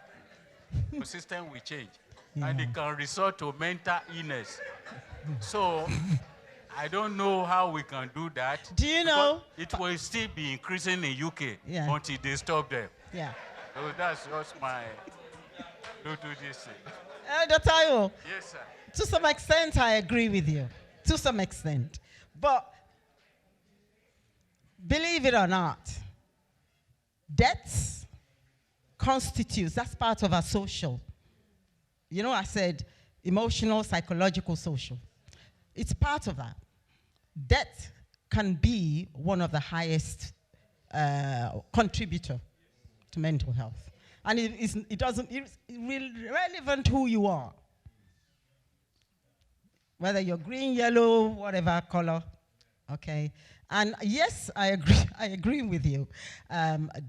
Speaker 7: the system will change. And it can resort to mental illness. So I don't know how we can do that.
Speaker 1: Do you know?
Speaker 7: It will still be increasing in UK until they stop them.
Speaker 1: Yeah.
Speaker 7: So that's just my do this thing.
Speaker 1: Elder Taiwo.
Speaker 7: Yes, sir.
Speaker 1: To some extent, I agree with you. To some extent. But believe it or not, debts constitutes, that's part of our social. You know, I said emotional, psychological, social. It's part of that. Debt can be one of the highest contributor to mental health. And it's relevant who you are. Whether you're green, yellow, whatever color, okay? And yes, I agree with you.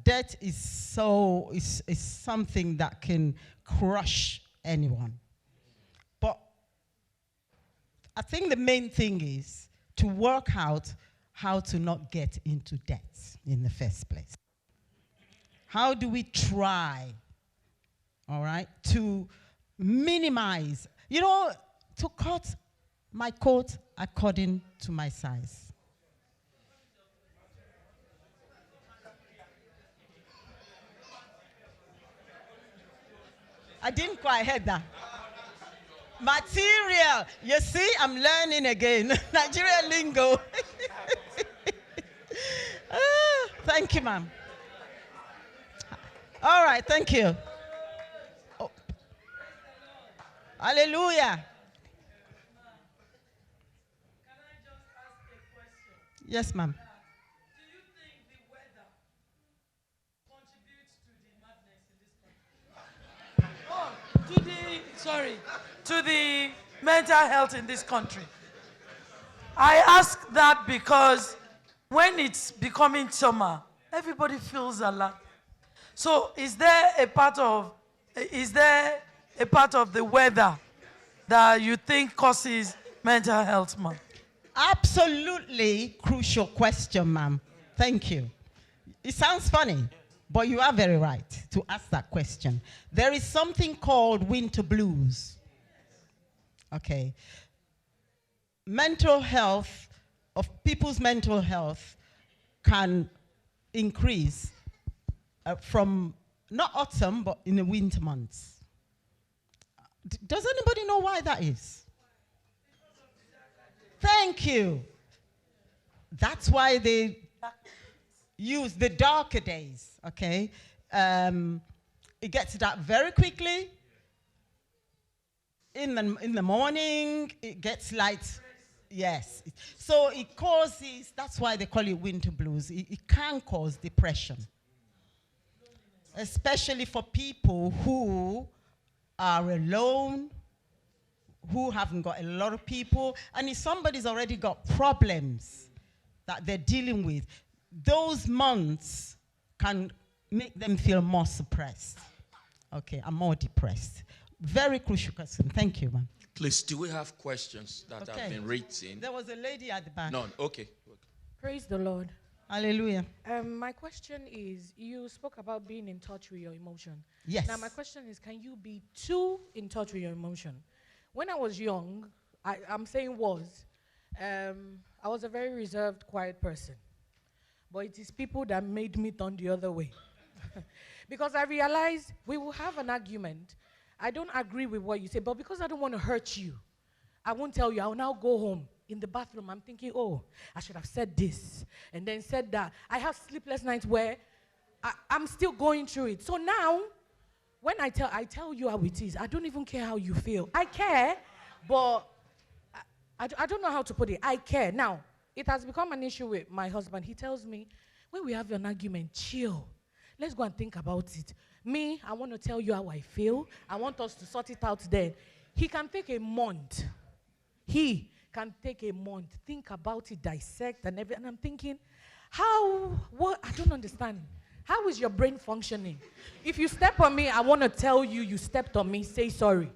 Speaker 1: Debt is something that can crush anyone. But I think the main thing is to work out how to not get into debt in the first place. How do we try, all right, to minimize, to cut my coat according to my size? I didn't quite hear that. Material. You see, I'm learning again. Nigerian lingo. Thank you, ma'am. All right, thank you. Oh. Hallelujah.
Speaker 8: Can I just ask a question?
Speaker 1: Yes, ma'am.
Speaker 8: Do you think the weather contributes to the madness in this country? To the mental health in this country. I ask that because when it's becoming summer, everybody feels alive. So is there a part of the weather that you think causes mental health, ma'am?
Speaker 1: Absolutely crucial question, ma'am. Thank you. It sounds funny, but you are very right to ask that question. There is something called winter blues. Okay. Mental health, of people's mental health can increase from not autumn, but in the winter months. Does anybody know why that is? Thank you. That's why they use the darker days, okay? It gets dark very quickly. In the morning, it gets light. Yes. So it causes, that's why they call it winter blues. It can cause depression. Especially for people who are alone, who haven't got a lot of people. And if somebody's already got problems that they're dealing with, those months can make them feel more suppressed. Okay, and more depressed. Very crucial question. Thank you, ma'am.
Speaker 4: Please, do we have questions that have been written?
Speaker 1: There was a lady at the back.
Speaker 4: No, okay.
Speaker 9: Praise the Lord.
Speaker 1: Hallelujah.
Speaker 9: My question is, you spoke about being in touch with your emotion.
Speaker 1: Yes.
Speaker 9: Now, my question is, can you be too in touch with your emotion? When I was young, I'm saying I was a very reserved, quiet person. But it is people that made me turn the other way. Because I realized we will have an argument. I don't agree with what you say, but because I don't want to hurt you, I won't tell you. I'll now go home. In the bathroom, I'm thinking, oh, I should have said this, and then said that. I have sleepless nights where I'm still going through it. So now, when I tell you how it is, I don't even care how you feel. I care, but I don't know how to put it. I care. Now, it has become an issue with my husband. He tells me, when we have an argument, chill. Let's go and think about it. Me, I want to tell you how I feel. I want us to sort it out then. He can take a month. He can take a month, think about it, dissect and everything. And I'm thinking, what? I don't understand. How is your brain functioning? If you step on me, I want to tell you you stepped on me, say sorry.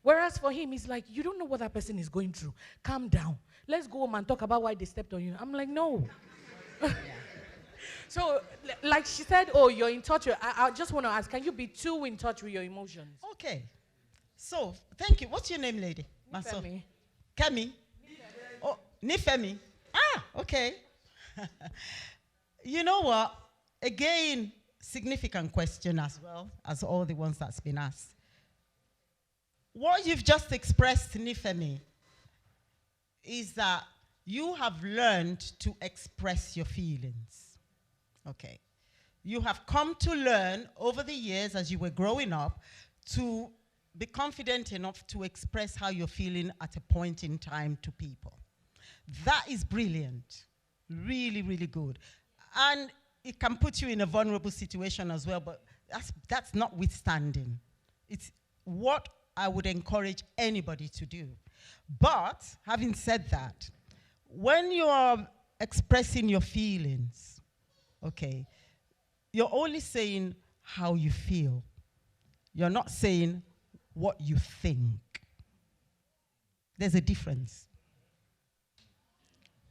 Speaker 9: Whereas for him, he's like, you don't know what that person is going through. Calm down. Let's go home and talk about why they stepped on you. I'm like, no. So, like she said, oh, you're in touch with, I just want to ask, can you be too in touch with your emotions?
Speaker 1: Okay. So, thank you. What's your name, lady?
Speaker 9: Nifemi.
Speaker 1: Kemi? Oh, Nifemi. Ah, okay. You know what? Again, significant question as well as all the ones that's been asked. What you've just expressed, Nifemi, is that you have learned to express your feelings. Okay. You have come to learn over the years as you were growing up to be confident enough to express how you're feeling at a point in time to people. That is brilliant. Really, really good. And it can put you in a vulnerable situation as well, but that's notwithstanding. It's what I would encourage anybody to do. But having said that, when you are expressing your feelings, okay, you're only saying how you feel. You're not saying what you think. There's a difference.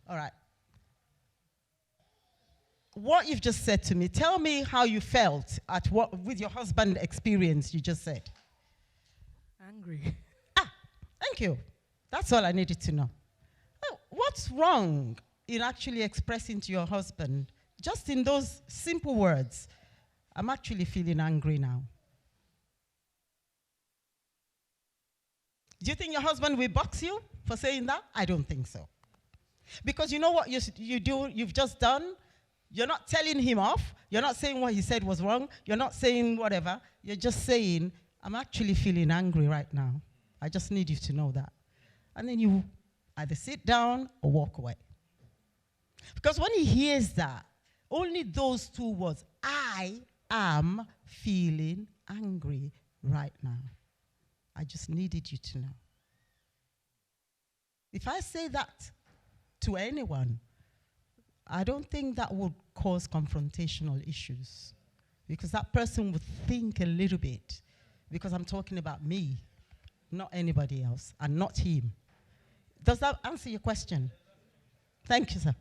Speaker 1: All right. What you've just said to me, tell me how you felt at what with your husband experience you just said.
Speaker 9: Angry.
Speaker 1: Thank you. That's all I needed to know. What's wrong in actually expressing to your husband, just in those simple words, I'm actually feeling angry now? Do you think your husband will box you for saying that? I don't think so. Because you know what you've just done? You're not telling him off. You're not saying what he said was wrong. You're not saying whatever. You're just saying, I'm actually feeling angry right now. I just need you to know that. And then you either sit down or walk away. Because when he hears that, only those two words, I am feeling angry right now. I just needed you to know. If I say that to anyone, I don't think that would cause confrontational issues, because that person would think a little bit, because I'm talking about me, not anybody else, and not him. Does that answer your question? Thank you, sir.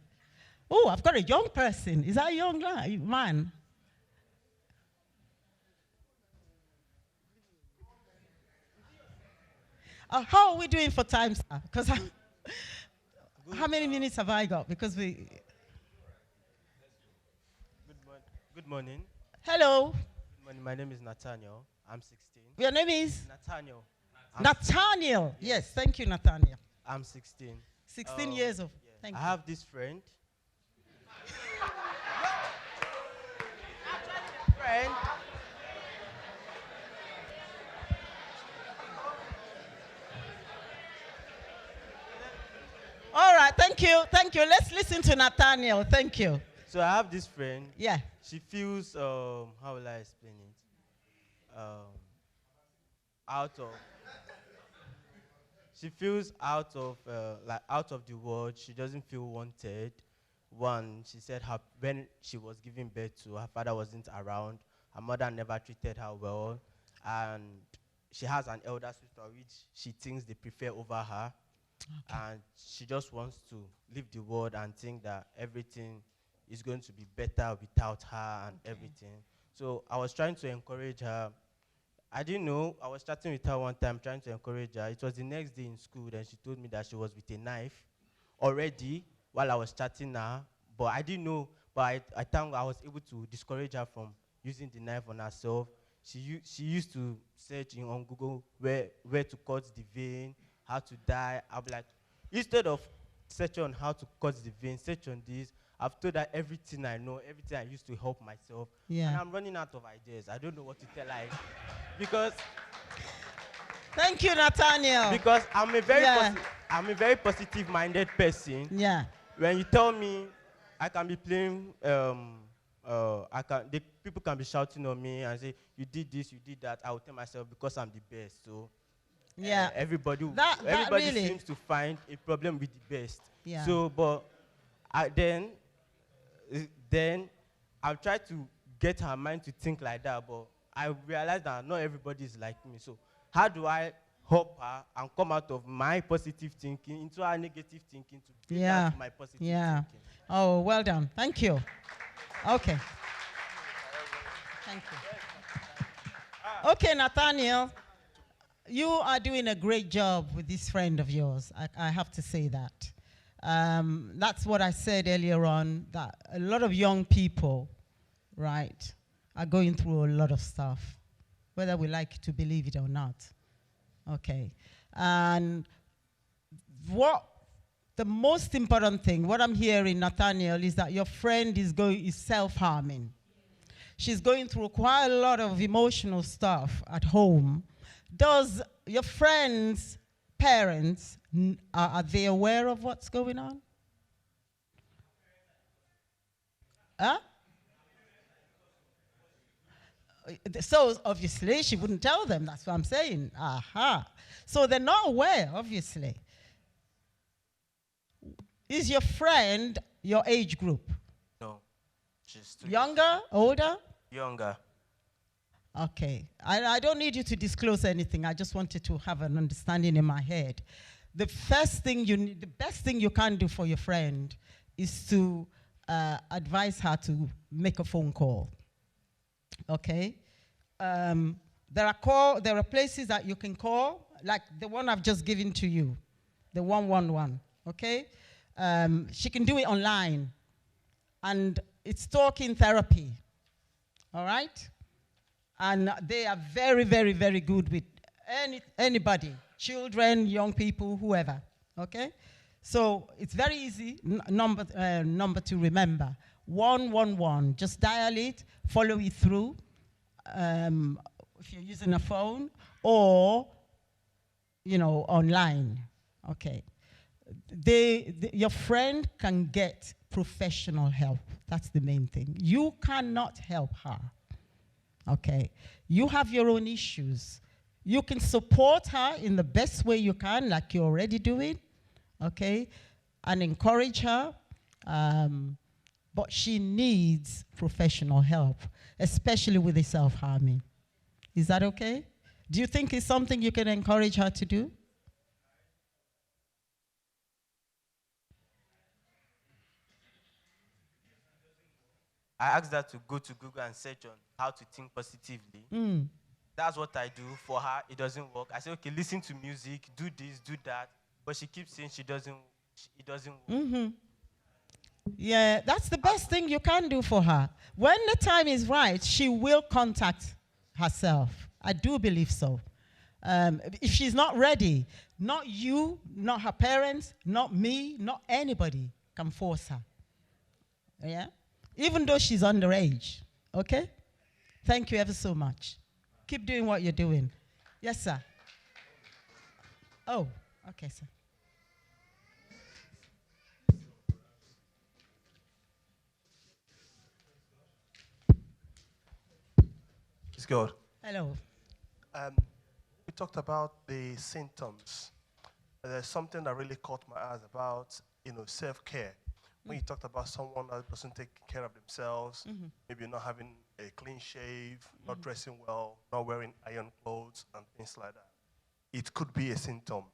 Speaker 1: Oh, I've got a young person. Is that a young man? How are we doing for time, sir? Because how many minutes have I got? Because we...
Speaker 10: Good morning.
Speaker 1: Hello.
Speaker 10: Good morning. My name is Nathaniel. I'm 16.
Speaker 1: Your name is?
Speaker 10: Nathaniel.
Speaker 1: Nathaniel. Yes, thank you, Nathaniel.
Speaker 10: I'm 16.
Speaker 1: 16 years of...
Speaker 10: Yeah.
Speaker 1: Thank
Speaker 10: I
Speaker 1: you.
Speaker 10: have this friend.
Speaker 1: All right, thank you. Thank you. Let's listen to Nathaniel. Thank you.
Speaker 10: So I have this friend.
Speaker 1: Yeah.
Speaker 10: She feels, how will I explain it? She feels out of the world. She doesn't feel wanted. One, she said when she was giving birth to her father wasn't around. Her mother never treated her well, and she has an elder sister which she thinks they prefer over her. Okay. And she just wants to leave the world and think that everything is going to be better without her and everything. So I was trying to encourage her. I didn't know. I was chatting with her one time, trying to encourage her. It was the next day in school, then she told me that she was with a knife already while I was chatting her. But I didn't know. But I think I was able to discourage her from using the knife on herself. She used to search on Google where to cut the vein, how to die. I'll be like, instead of searching on how to cut the vein, search on this. I've told her everything I know, everything I used to help myself. Yeah. And I'm running out of ideas. I don't know what to tell her. Because...
Speaker 1: Thank you, Nathaniel.
Speaker 10: Because I'm a very positive-minded person.
Speaker 1: Yeah.
Speaker 10: When you tell me I can be playing, people can be shouting on me and say, you did this, you did that. I will tell myself because I'm the best. So yeah, everybody really seems to find a problem with the best. Yeah. So, but then I'll try to get her mind to think like that, but I realize that not everybody is like me. So how do I help her and come out of my positive thinking into her negative thinking to bring her to my positive thinking?
Speaker 1: Oh, well done. Thank you. Okay. Thank you. Okay, Nathaniel, you are doing a great job with this friend of yours. I have to say that. That's what I said earlier on, that a lot of young people, right, are going through a lot of stuff, whether we like to believe it or not. Okay. And the most important thing, what I'm hearing, Nathaniel, is that your friend is self-harming. She's going through quite a lot of emotional stuff at home. Does your friend's parents, are they aware of what's going on? Huh? So obviously she wouldn't tell them. That's what I'm saying. Aha. So they're not aware, obviously. Is your friend your age group?
Speaker 10: No. She's too
Speaker 1: Younger? Older?
Speaker 10: younger.
Speaker 1: Okay. I don't need you to disclose anything. I just wanted to have an understanding in my head. The first thing you need, the best thing you can do for your friend is to advise her to make a phone call. Okay? There are places that you can call, like the one I've just given to you, the 111. Okay? She can do it online. And it's talking therapy. All right? And they are very, very, very good with anybody, children, young people, whoever. Okay? So it's very easy number to remember. 111. Just dial it, follow it through. If you're using a phone or, online. Okay. Your friend can get professional help. That's the main thing. You cannot help her. Okay. You have your own issues. You can support her in the best way you can, like you're already doing. Okay. And encourage her. But she needs professional help, especially with the self-harming. Is that okay? Do you think it's something you can encourage her to do?
Speaker 10: I asked her to go to Google and search on how to think positively. That's what I do. For her, it doesn't work. I say, okay, listen to music, do this, do that. But she keeps saying it doesn't work.
Speaker 1: Yeah, that's the best thing you can do for her. When the time is right, she will contact herself. I do believe so. If she's not ready, not you, not her parents, not me, not anybody can force her. Yeah? Even though she's underage. Okay? Thank you ever so much. Keep doing what you're doing. Yes, sir. Oh, okay, sir.
Speaker 11: It's good.
Speaker 1: Hello.
Speaker 11: We talked about the symptoms. There's something that really caught my eyes about, self-care. When you talked about someone that doesn't take care of themselves, maybe not having a clean shave, not dressing well, not wearing iron clothes, and things like that. It could be a symptom.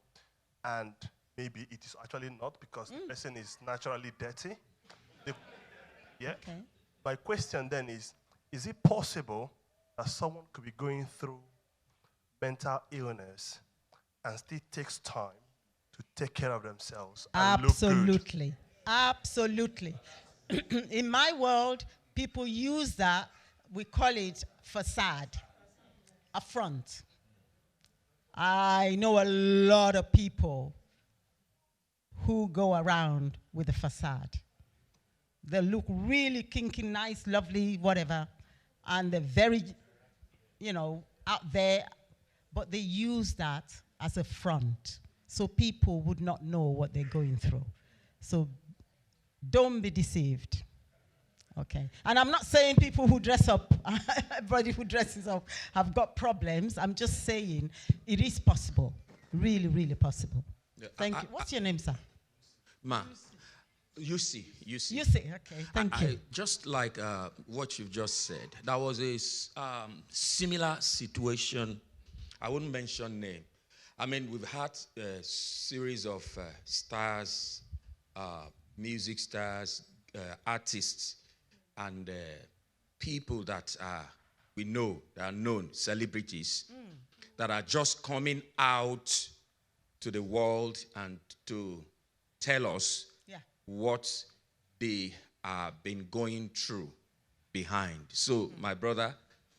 Speaker 11: And maybe it is actually not, because the person is naturally dirty. Okay. My question then is it possible that someone could be going through mental illness and still takes time to take care of themselves and look good?
Speaker 1: Absolutely. In my world, people use that, we call it facade, a front. I know a lot of people who go around with a facade. They look really kinky, nice, lovely, whatever, and they're very, out there, but they use that as a front so people would not know what they're going through. So don't be deceived. Okay. And I'm not saying people who dress up, everybody who dresses up have got problems. I'm just saying it is possible. Really, really possible. Yeah, Thank you. What's your name, sir?
Speaker 4: You see.
Speaker 1: Okay. Thank you.
Speaker 4: Just like what you've just said, there was a similar situation. I wouldn't mention name. I mean, we've had a series of stars, music stars, artists, and people that we know, that are known, celebrities, that are just coming out to the world and to tell us what they have been going through behind. So, my brother,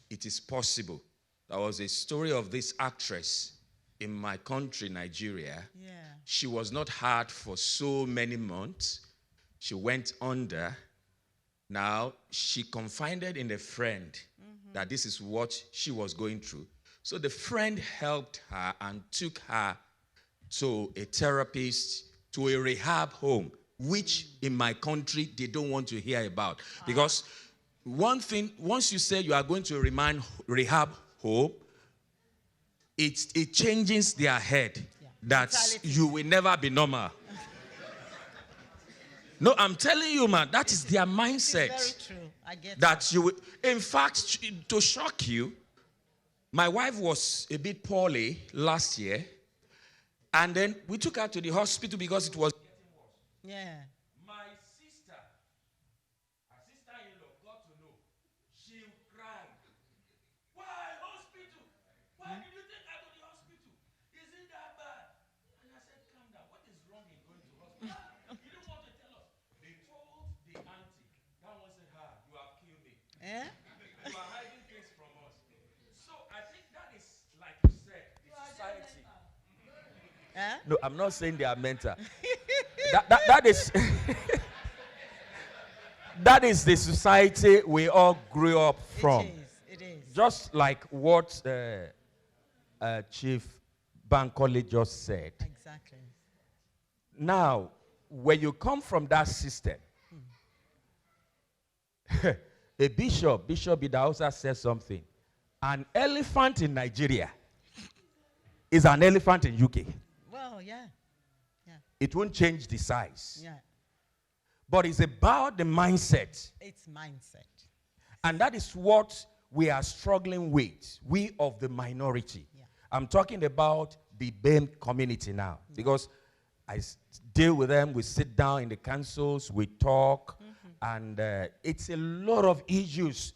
Speaker 4: it is possible. There was a story of this actress in my country, Nigeria. Yeah. She was not hard for so many months. She went under. Now, she confided in a friend that this is what she was going through. So the friend helped her and took her to a therapist, to a rehab home. which in my country they don't want to hear about. Because one thing, once you say you are going to rehab home, it changes their head that you will never be normal. No, I'm telling you, man, that is their mindset.
Speaker 1: It's very true. I get
Speaker 4: that. You will, in fact, to shock you, my wife was a bit poorly last year, and then we took her to the hospital because it was getting worse.
Speaker 1: Yeah.
Speaker 4: My sister-in-law got to know. She cried. Why hospital? Why did you take her to the hospital? Isn't that bad? And I said, calm down. What is wrong in going to hospital? You don't want to tell us. They told the auntie. That one said, you have killed me.
Speaker 1: Eh?
Speaker 4: You are hiding things from us. So I think that is, like you said, the society.
Speaker 1: Eh?
Speaker 4: No, I'm not saying they are mental. that is that is the society we all grew up from.
Speaker 1: It is.
Speaker 4: Just like what Chief Bankole just said.
Speaker 1: Exactly.
Speaker 4: Now, when you come from that system, a Bishop Idausa said something. An elephant in Nigeria is an elephant in UK.
Speaker 1: Well, yeah.
Speaker 4: It won't change the size.
Speaker 1: Yeah.
Speaker 4: But it's about the mindset.
Speaker 1: It's mindset.
Speaker 4: And that is what we are struggling with, we of the minority. Yeah. I'm talking about the BAME community now. Yeah. Because I deal with them, we sit down in the councils, we talk, and it's a lot of issues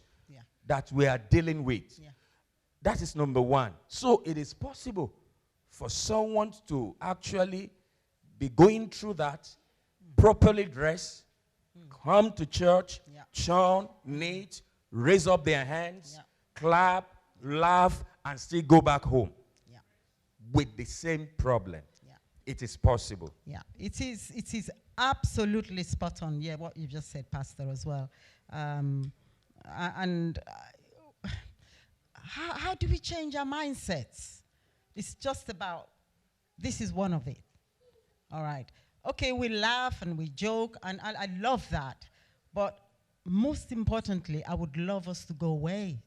Speaker 4: that we are dealing with. Yeah. That is number one. So it is possible for someone to actually be going through that, properly dressed, come to church, chant, knit, raise up their hands, clap, laugh, and still go back home with the same problem. It is possible.
Speaker 1: Yeah, it is absolutely spot on. Yeah, what you just said, Pastor, as well. How do we change our mindsets? It's just about, this is one of it. All right. Okay, we laugh and we joke, and I love that. But most importantly, I would love us to go away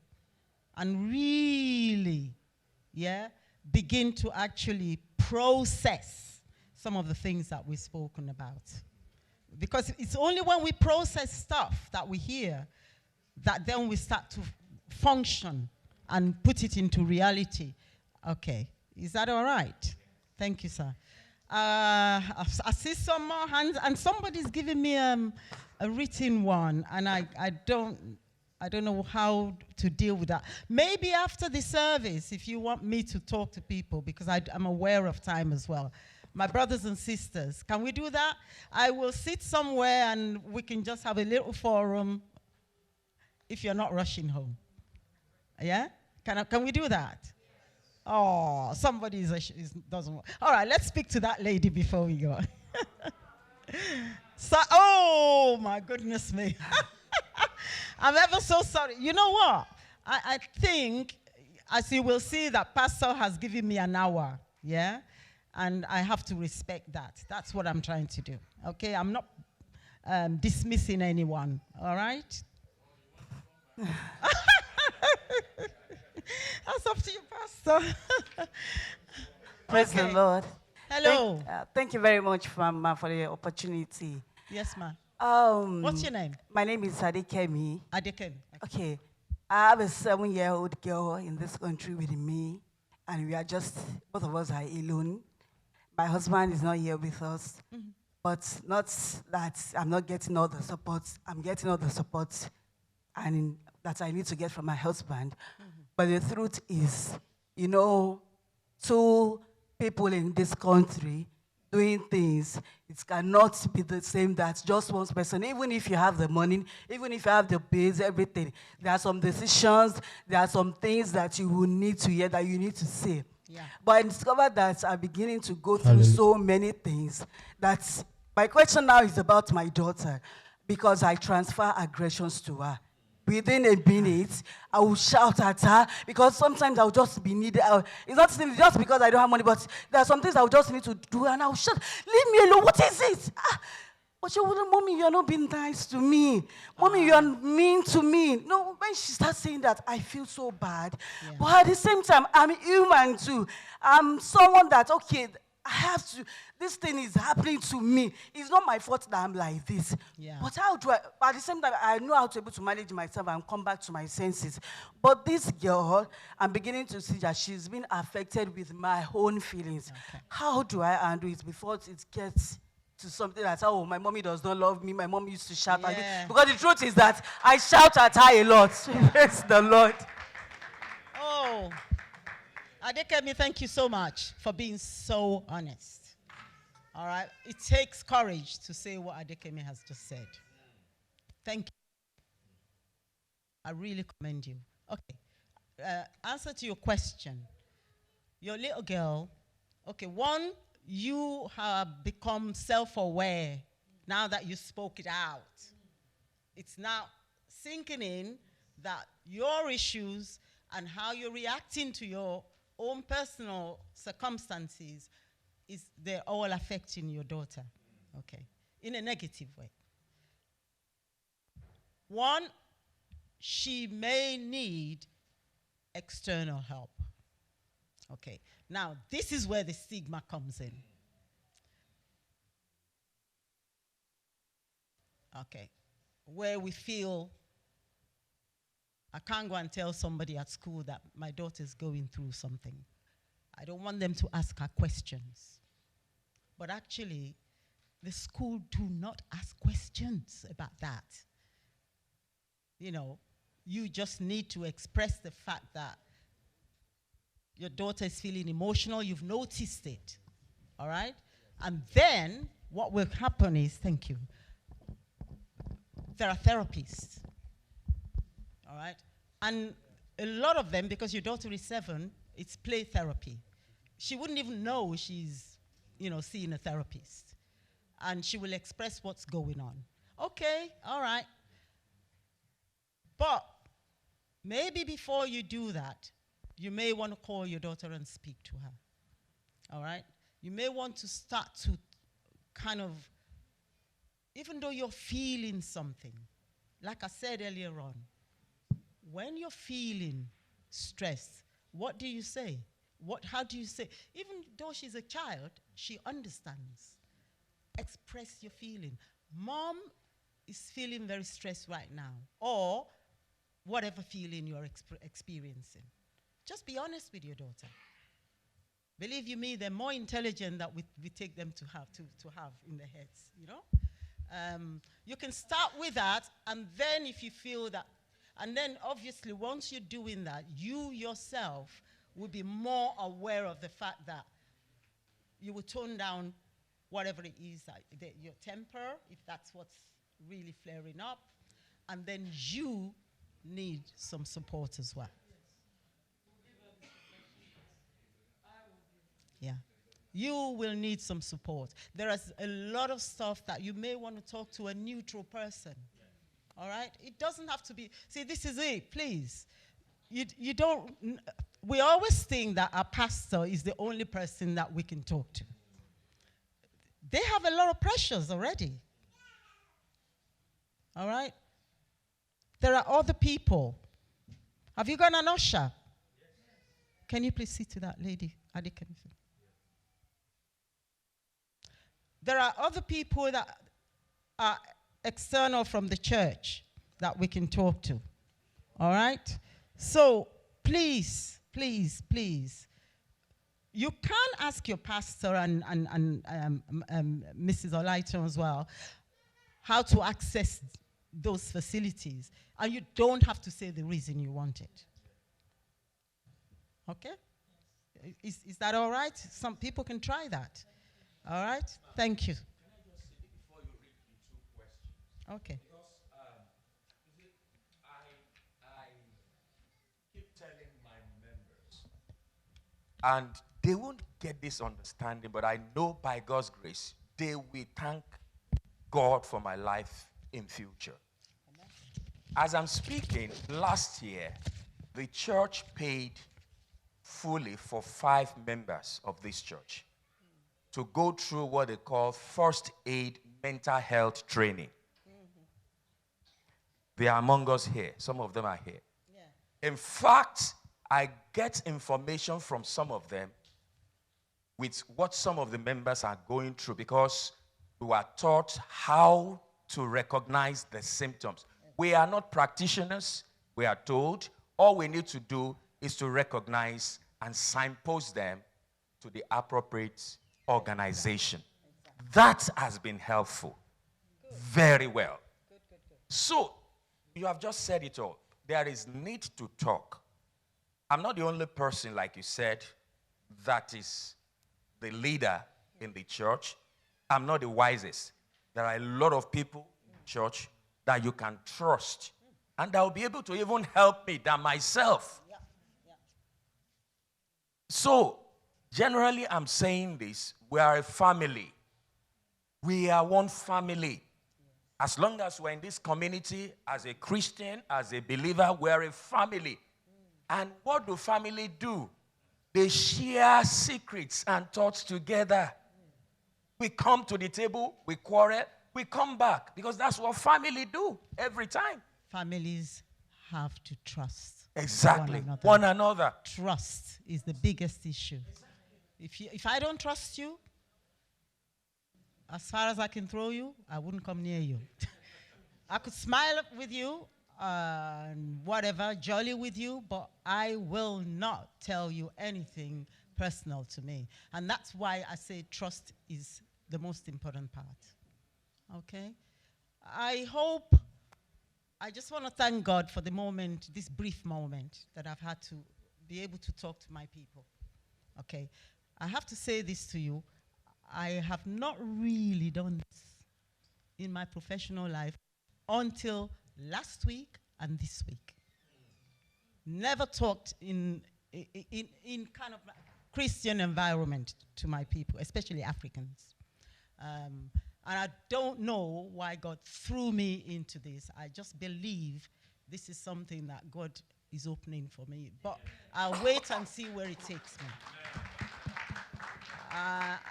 Speaker 1: and really, begin to actually process some of the things that we've spoken about. Because it's only when we process stuff that we hear that then we start to function and put it into reality. Okay. Is that all right? Thank you, sir. I see some more hands, and somebody's giving me a written one, and I don't know how to deal with that. Maybe after the service, if you want me to talk to people, because I'm aware of time as well. My brothers and sisters, can we do that? I will sit somewhere, and we can just have a little forum if you're not rushing home. Yeah? Can we do that? Oh, somebody doesn't want. All right, let's speak to that lady before we go. So, oh, my goodness me. I'm ever so sorry. You know what? I think, as you will see, that Pastor has given me an hour, yeah? And I have to respect that. That's what I'm trying to do, okay? I'm not dismissing anyone, all right? That's up to you, Pastor.
Speaker 12: Praise the Lord.
Speaker 1: Hello.
Speaker 12: Thank you very much, Mama, for the opportunity.
Speaker 1: Yes, ma'am. What's your name?
Speaker 12: My name is Adekemi.
Speaker 1: Adekemi.
Speaker 12: Okay. I have a 7-year-old girl in this country with me, and we are just, both of us are alone. My husband is not here with us, but not that I'm not getting all the support. I'm getting all the support and that I need to get from my husband. But the truth is, you know, 2 people in this country doing things, it cannot be the same that just one person. Even if you have the money, even if you have the bills, everything, there are some decisions, there are some things that you will need to hear, that you need to say. Yeah. But I discovered that I'm beginning to go through so many things that my question now is about my daughter, because I transfer aggressions to her. Within a minute, I will shout at her, because sometimes I'll just be needed. It's not just because I don't have money, but there are some things I'll just need to do, and I'll shout, leave me alone, what is it? But she wouldn't, Mommy, you're not being nice to me. Mommy, you're mean to me. No, when she starts saying that, I feel so bad. Yeah. But at the same time, I'm human too. I'm someone that, okay, I have to, this thing is happening to me. It's not my fault that I'm like this. Yeah. But how do I, at the same time, I know how to be able to manage myself and come back to my senses. But this girl, I'm beginning to see that she's been affected with my own feelings. Okay. How do I handle it before it gets to something that, oh, my mommy does not love me, my mom used to shout at me. Because the truth is that I shout at her a lot. Praise the Lord.
Speaker 1: Oh, Adekemi, thank you so much for being so honest. All right? It takes courage to say what Adekemi has just said. Thank you. I really commend you. Okay. Answer to your question. Your little girl, okay, one, you have become self-aware now that you spoke it out. It's now sinking in that your issues and how you're reacting to your own personal circumstances, they're all affecting your daughter, okay, in a negative way. One, she may need external help. Okay, now this is where the stigma comes in. Okay, where we feel, I can't go and tell somebody at school that my daughter's going through something. I don't want them to ask her questions. But actually, the school do not ask questions about that. You know, you just need to express the fact that your daughter is feeling emotional, you've noticed it, all right? And then what will happen is, thank you, there are therapists, all right? And a lot of them, because your daughter is 7, it's play therapy. She wouldn't even know she's, seeing a therapist. And she will express what's going on. Okay, all right. But maybe before you do that, you may want to call your daughter and speak to her, all right? You may want to start to kind of, even though you're feeling something, like I said earlier on, when you're feeling stress, what do you say? How do you say? Even though she's a child, she understands. Express your feeling. Mom is feeling very stressed right now, or whatever feeling you're experiencing. Just be honest with your daughter. Believe you me, they're more intelligent than we take them to have in their heads, You can start with that, and then if you feel that, and then obviously once you're doing that, you yourself will be more aware of the fact that you will tone down whatever it is, your temper, if that's what's really flaring up, and then you need some support as well. Yeah. You will need some support. There is a lot of stuff that you may want to talk to a neutral person. All right? It doesn't have to be. See, this is it, please. You don't. We always think that our pastor is the only person that we can talk to. They have a lot of pressures already. All right? There are other people. Have you got an usher? Can you please sit to that lady? There are other people that are external from the church that we can talk to. All right? So please, please, please, you can ask your pastor and Mrs. Olaito as well how to access those facilities. And you don't have to say the reason you want it. Okay? Is that all right? Some people can try that. All right? Thank you.
Speaker 4: Can I just say before you read the 2 questions?
Speaker 1: Okay.
Speaker 4: Because I keep telling my members, and they won't get this understanding, but I know by God's grace, they will thank God for my life in future. As I'm speaking, last year, the church paid fully for 5 members of this church. to go through what they call first aid mental health training. They are among us here. Some of them are here. Yeah. In fact, I get information from some of them with what some of the members are going through because we are taught how to recognize the symptoms. We are not practitioners. We are told all we need to do is to recognize and signpost them to the appropriate organization. That has been helpful. Very well. So, you have just said it all. There is need to talk. I'm not the only person, like you said, that is the leader in the church. I'm not the wisest. There are a lot of people in the church that you can trust and that will be able to even help me than myself. So, generally, I'm saying this. We are a family. We are one family. As long as we're in this community, as a Christian, as a believer, we're a family. And what do family do? They share secrets and thoughts together. We come to the table, we quarrel, we come back. Because that's what family do every time.
Speaker 1: Families have to trust.
Speaker 4: Exactly. One another.
Speaker 1: Trust is the biggest issue. If I don't trust you, as far as I can throw you, I wouldn't come near you. I could smile with you, whatever, jolly with you, but I will not tell you anything personal to me. And that's why I say trust is the most important part. Okay? I just want to thank God for the moment, this brief moment that I've had to be able to talk to my people. Okay? I have to say this to you. I have not really done this in my professional life until last week and this week. Never talked in kind of Christian environment to my people, especially Africans. And I don't know why God threw me into this. I just believe this is something that God is opening for me. But I'll wait and see where it takes me.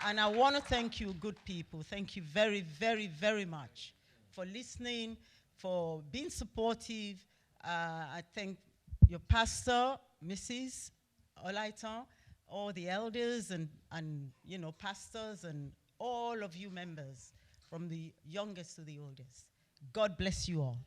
Speaker 1: And I want to thank you, good people. Thank you very, very, very much for listening, for being supportive. I thank your pastor, Mrs. Olaitan, all the elders and pastors and all of you members, from the youngest to the oldest. God bless you all.